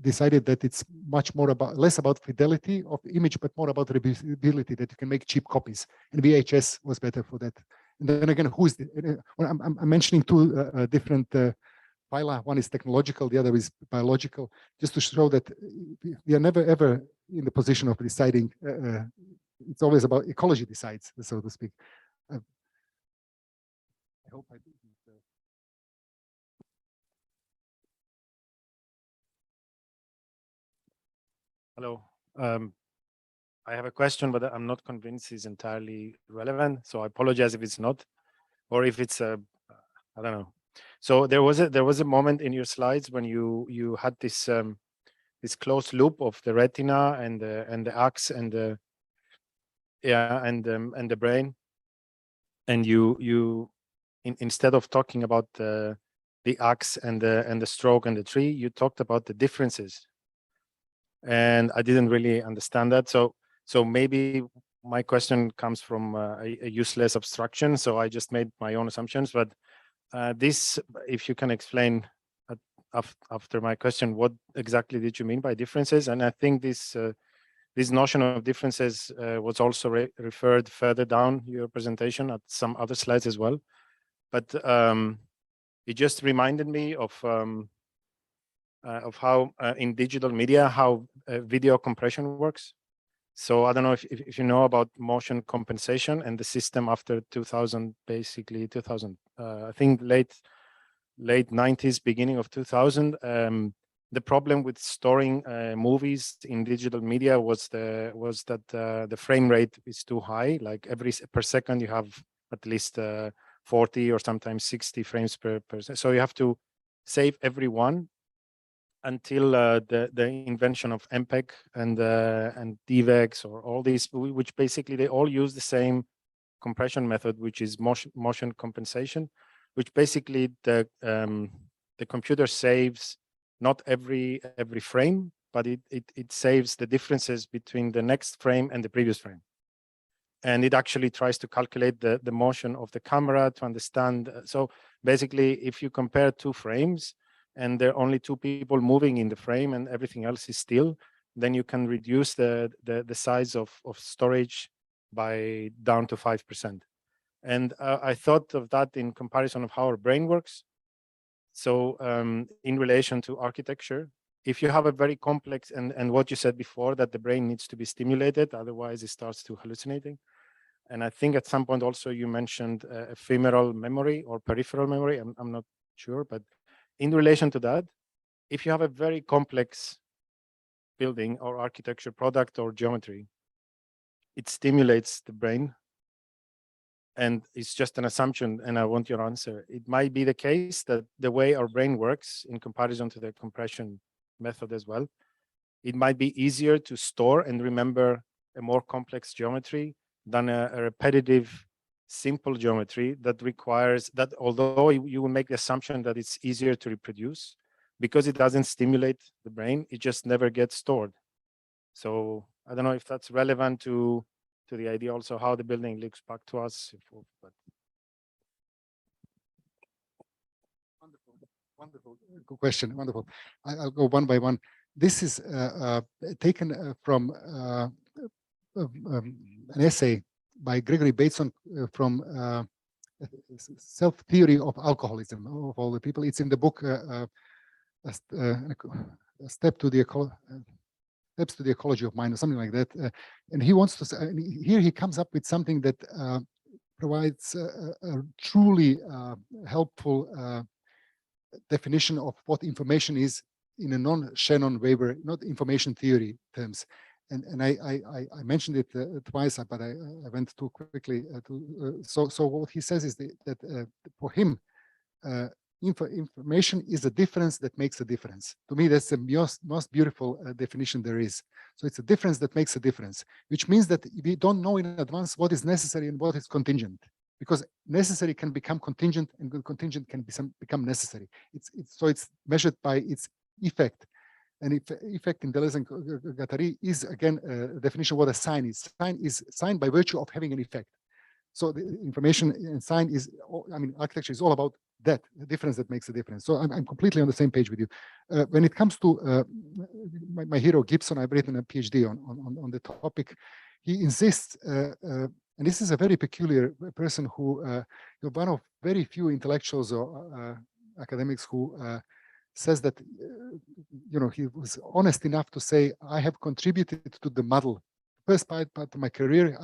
decided that it's much more less about fidelity of image, but more about reproducibility, that you can make cheap copies. And VHS was better for that. And then again, I'm mentioning 2 different phyla. One is technological, the other is biological, just to show that we are never ever in the position of deciding. It's always about ecology decides, so to speak. I hope I didn't. Hello. I have a question, but I'm not convinced it's entirely relevant. So I apologize if it's not, or if it's I don't know. So there was a moment in your slides when you had this this closed loop of the retina and the axis and the and the brain, and you instead of talking about the axis and the stroke and the tree, you talked about the differences. And I didn't really understand that. So maybe my question comes from a useless abstraction. So I just made my own assumptions. But this, if you can explain after my question, what exactly did you mean by differences? And I think this this notion of differences was also referred further down your presentation at some other slides as well. But it just reminded me of how in digital media, how video compression works. So I don't know if you know about motion compensation and the system after 2000, basically 2000, I think late 90s, beginning of 2000. The problem with storing movies in digital media was that the frame rate is too high. Like per second, you have at least 40 or sometimes 60 frames per second. So you have to save every one until the invention of MPEG and DVEX or all these, which basically they all use the same compression method, which is motion compensation, which basically the computer saves not every frame, but it saves the differences between the next frame and the previous frame. And it actually tries to calculate the motion of the camera to understand. So basically, if you compare 2 frames, and there are only 2 people moving in the frame and everything else is still, then you can reduce the size of storage by down to 5%. And I thought of that in comparison of how our brain works. So in relation to architecture, if you have a very complex, and what you said before, that the brain needs to be stimulated, otherwise it starts to hallucinating. And I think at some point also you mentioned ephemeral memory or peripheral memory. I'm not sure, but in relation to that, if you have a very complex building or architecture product or geometry, it stimulates the brain. And it's just an assumption, and I want your answer. It might be the case that the way our brain works in comparison to the compression method as well, it might be easier to store and remember a more complex geometry than a repetitive, simple geometry that requires that, although you will make the assumption that it's easier to reproduce, because it doesn't stimulate the brain, it just never gets stored. So I don't know if that's relevant to the idea also how the building looks back to us. But... Wonderful, good question, wonderful. I'll go one by one. This is taken from an essay by Gregory Bateson from Self-Theory of Alcoholism of all the people. It's in the book Steps to the Ecology of Mind or something like that. And he wants to say, here he comes up with something that provides a truly helpful definition of what information is in a non-Shannon waiver, not information theory terms. And I mentioned it twice, but I went too quickly. So what he says is that for him, information is a difference that makes a difference. To me, that's the most beautiful definition there is. So it's a difference that makes a difference, which means that we don't know in advance what is necessary and what is contingent, because necessary can become contingent and contingent can become necessary. So it's measured by its effect. And effect in Deleuze and Guattari is again a definition of what a sign is. Sign is sign by virtue of having an effect. So the information and sign is, I mean, architecture is all about that, the difference that makes a difference. So I'm completely on the same page with you. When it comes to my hero Gibson, I've written a PhD on the topic. He insists, and this is a very peculiar person who, one of very few intellectuals or academics who says that, he was honest enough to say, I have contributed to the muddle. First part of my career,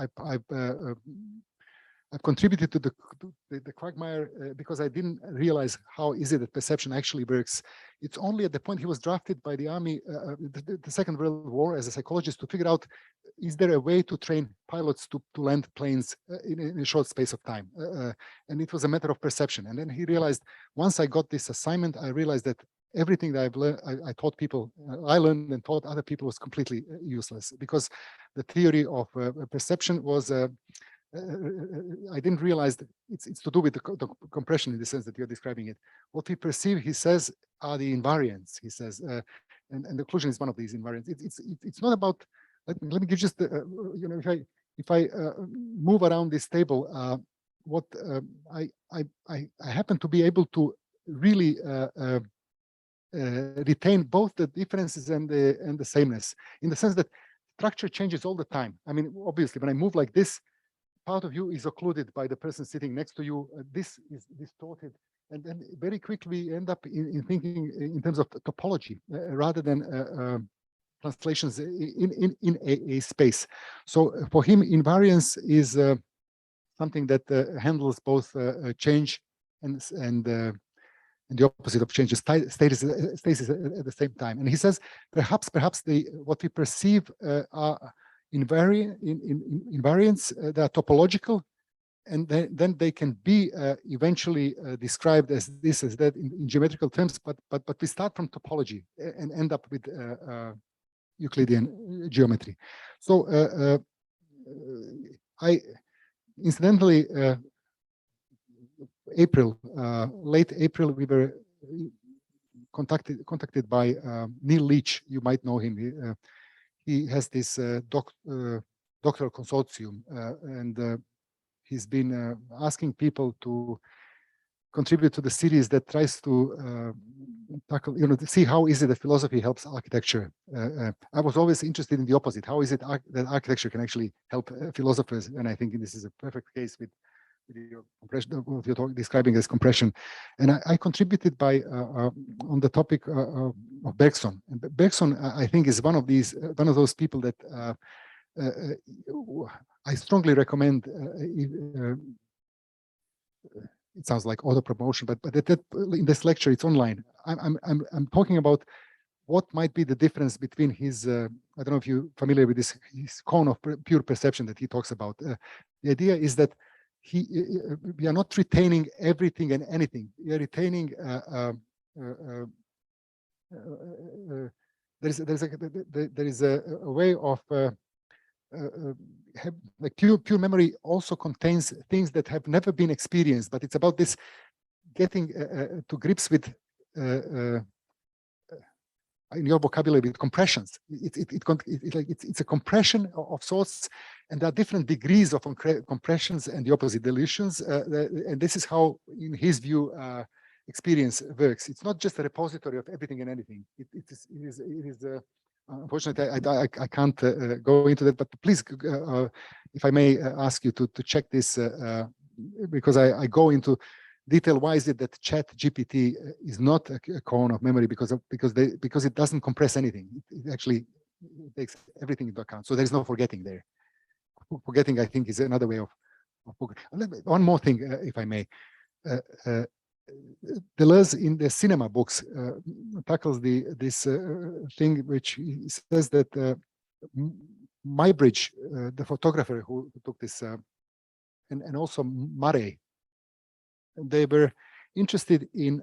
I've contributed to the quagmire because I didn't realize how easy that perception actually works. It's only at the point he was drafted by the army, the Second World War, as a psychologist, to figure out, is there a way to train pilots to land planes in a short space of time? And it was a matter of perception. And then he realized, once I got this assignment, I realized that everything that I've learned, I taught people, I learned and taught other people was completely useless, because the theory of perception was I didn't realize that it's to do with the compression in the sense that you're describing it. What we perceive, he says, are the invariants. He says, and the occlusion is one of these invariants. It's not about. Let me give just if I move around this table, what I happen to be able to really retain both the differences and the sameness, in the sense that structure changes all the time. I mean, obviously, when I move like this, part of you is occluded by the person sitting next to you. This is distorted, and then very quickly we end up in thinking in terms of topology rather than translations in a space. So for him, invariance is something that handles both change and the opposite of change, stasis at the same time. And he says, perhaps what we perceive are invariants that are topological, and then they can be eventually described as this, as that in geometrical terms, but we start from topology and end up with Euclidean geometry. So I incidentally late April, we were contacted by Neil Leach. You might know him. He has this doctoral consortium, and he's been asking people to contribute to the series that tries to tackle, to see how is it that philosophy helps architecture. I was always interested in the opposite. How is it that architecture can actually help philosophers? And I think this is a perfect case with your compression, what you're describing as compression. And I contributed by on the topic of Bergson. And Bergson, I think, is one of those people that I strongly recommend. It sounds like auto promotion, but in this lecture it's online. I'm talking about what might be the difference between his. I don't know if you're familiar with this his cone of pure perception that he talks about. The idea is that we are not retaining everything and anything. We are retaining. There is a way of. Like pure memory also contains things that have never been experienced, but it's about this getting to grips with in your vocabulary with compressions. It's a compression of sorts, and there are different degrees of compressions and the opposite dilutions, and this is how, in his view, experience works. It's not just a repository of everything and anything. It is unfortunately, I can't go into that, but please, if I may ask you to check this, because I go into detail. Why is it that Chat GPT is not a cone of memory? Because it doesn't compress anything. It actually takes everything into account. So there is no forgetting there. Forgetting, I think, is another way of one more thing, if I may. Deleuze in the cinema books tackles this thing, which he says that Muybridge, the photographer who took this, and also Murray, they were interested in,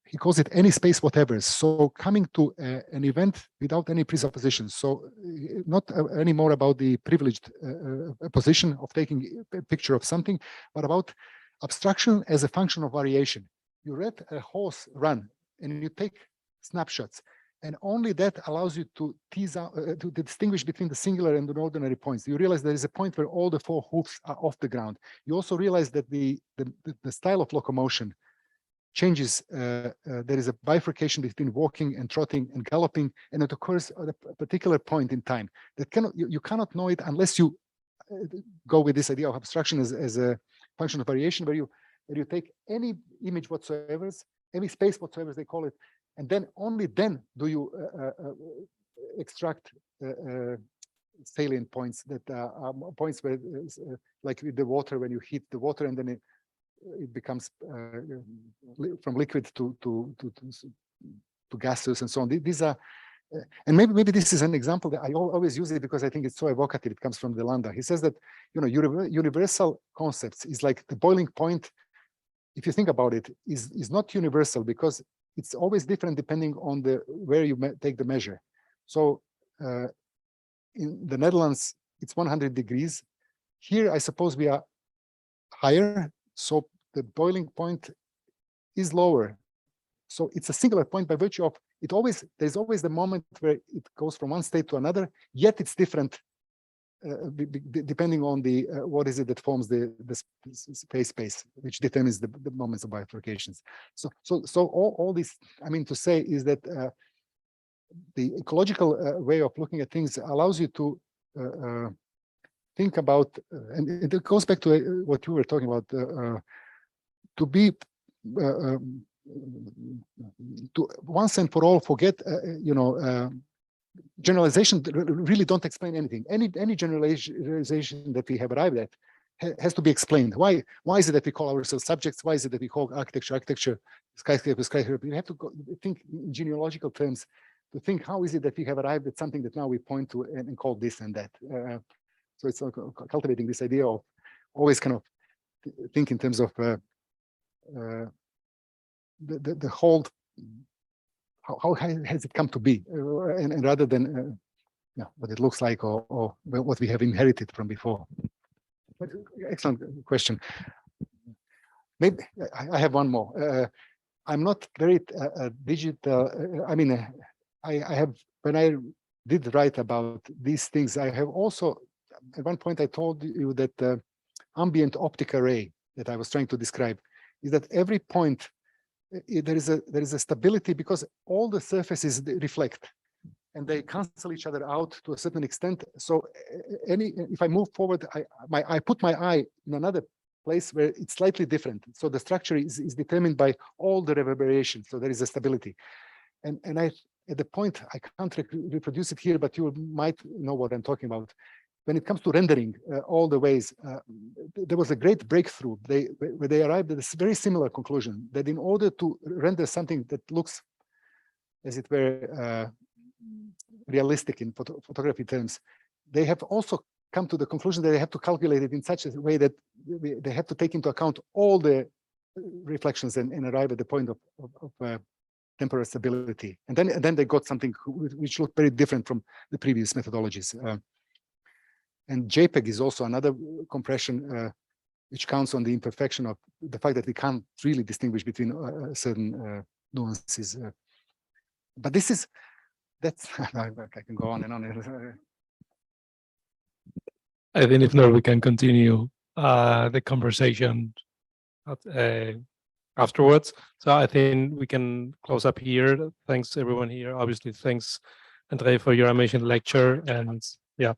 he calls it any space whatever. So coming to an event without any presuppositions. So not anymore about the privileged position of taking a picture of something, but about abstraction as a function of variation. You let a horse run and you take snapshots, and only that allows you to tease out, to distinguish between the singular and the ordinary points. You realize there is a point where all the four hoofs are off the ground. You also realize that the style of locomotion changes. There is a bifurcation between walking and trotting and galloping, and it occurs at a particular point in time. That you cannot know it unless you go with this idea of abstraction as a function of variation, where you take any image whatsoever, any space whatsoever they call it, and then only then do you extract salient points that are points where, like with the water, when you heat the water and then it becomes from liquid to gaseous and so on. These are, and maybe this is an example that I always use it because I think it's so evocative. It comes from Delanda. He says that, you know, universal concepts is like the boiling point. If you think about it, is not universal because it's always different depending on where you take the measure. So in the Netherlands, it's 100 degrees. Here, I suppose we are higher, so the boiling point is lower. So it's a singular point by virtue of it. There's always the moment where it goes from one state to another, yet it's different depending on the what is it that forms the space, which determines the moments of bifurcations. So all this, I mean to say, is that the ecological way of looking at things allows you to think about, and it goes back to what you were talking about, to be to once and for all forget, generalization really don't explain anything. Any generalization that we have arrived at has to be explained. Why is it that we call ourselves subjects? Why is it that we call architecture, skyscraper? We have to think in genealogical terms to think how is it that we have arrived at something that now we point to and call this and that. So it's cultivating this idea of always kind of think in terms of the whole, how has it come to be, and rather than what it looks like or what we have inherited from before. But excellent question. Maybe I have one more. I'm not very digital. I mean, I have, when I did write about these things, I have also, at one point I told you that the ambient optic array that I was trying to describe is that every point there is a stability because all the surfaces reflect and they cancel each other out to a certain extent. So if I move forward, I put my eye in another place where it's slightly different. So the structure is determined by all the reverberation. So there is a stability. And at the point, I can't reproduce it here, but you might know what I'm talking about. When it comes to rendering all the ways, there was a great breakthrough. Where they arrived at a very similar conclusion, that in order to render something that looks, as it were, realistic in photography terms, they have also come to the conclusion that they have to calculate it in such a way that they have to take into account all the reflections and arrive at the point of temporal stability. And then they got something which looked very different from the previous methodologies. And JPEG is also another compression which counts on the imperfection of the fact that we can't really distinguish between certain nuances. But that's I can go on and on. I think if not, we can continue the conversation afterwards. So I think we can close up here. Thanks everyone here. Obviously, thanks Andrej for your amazing lecture, and yeah.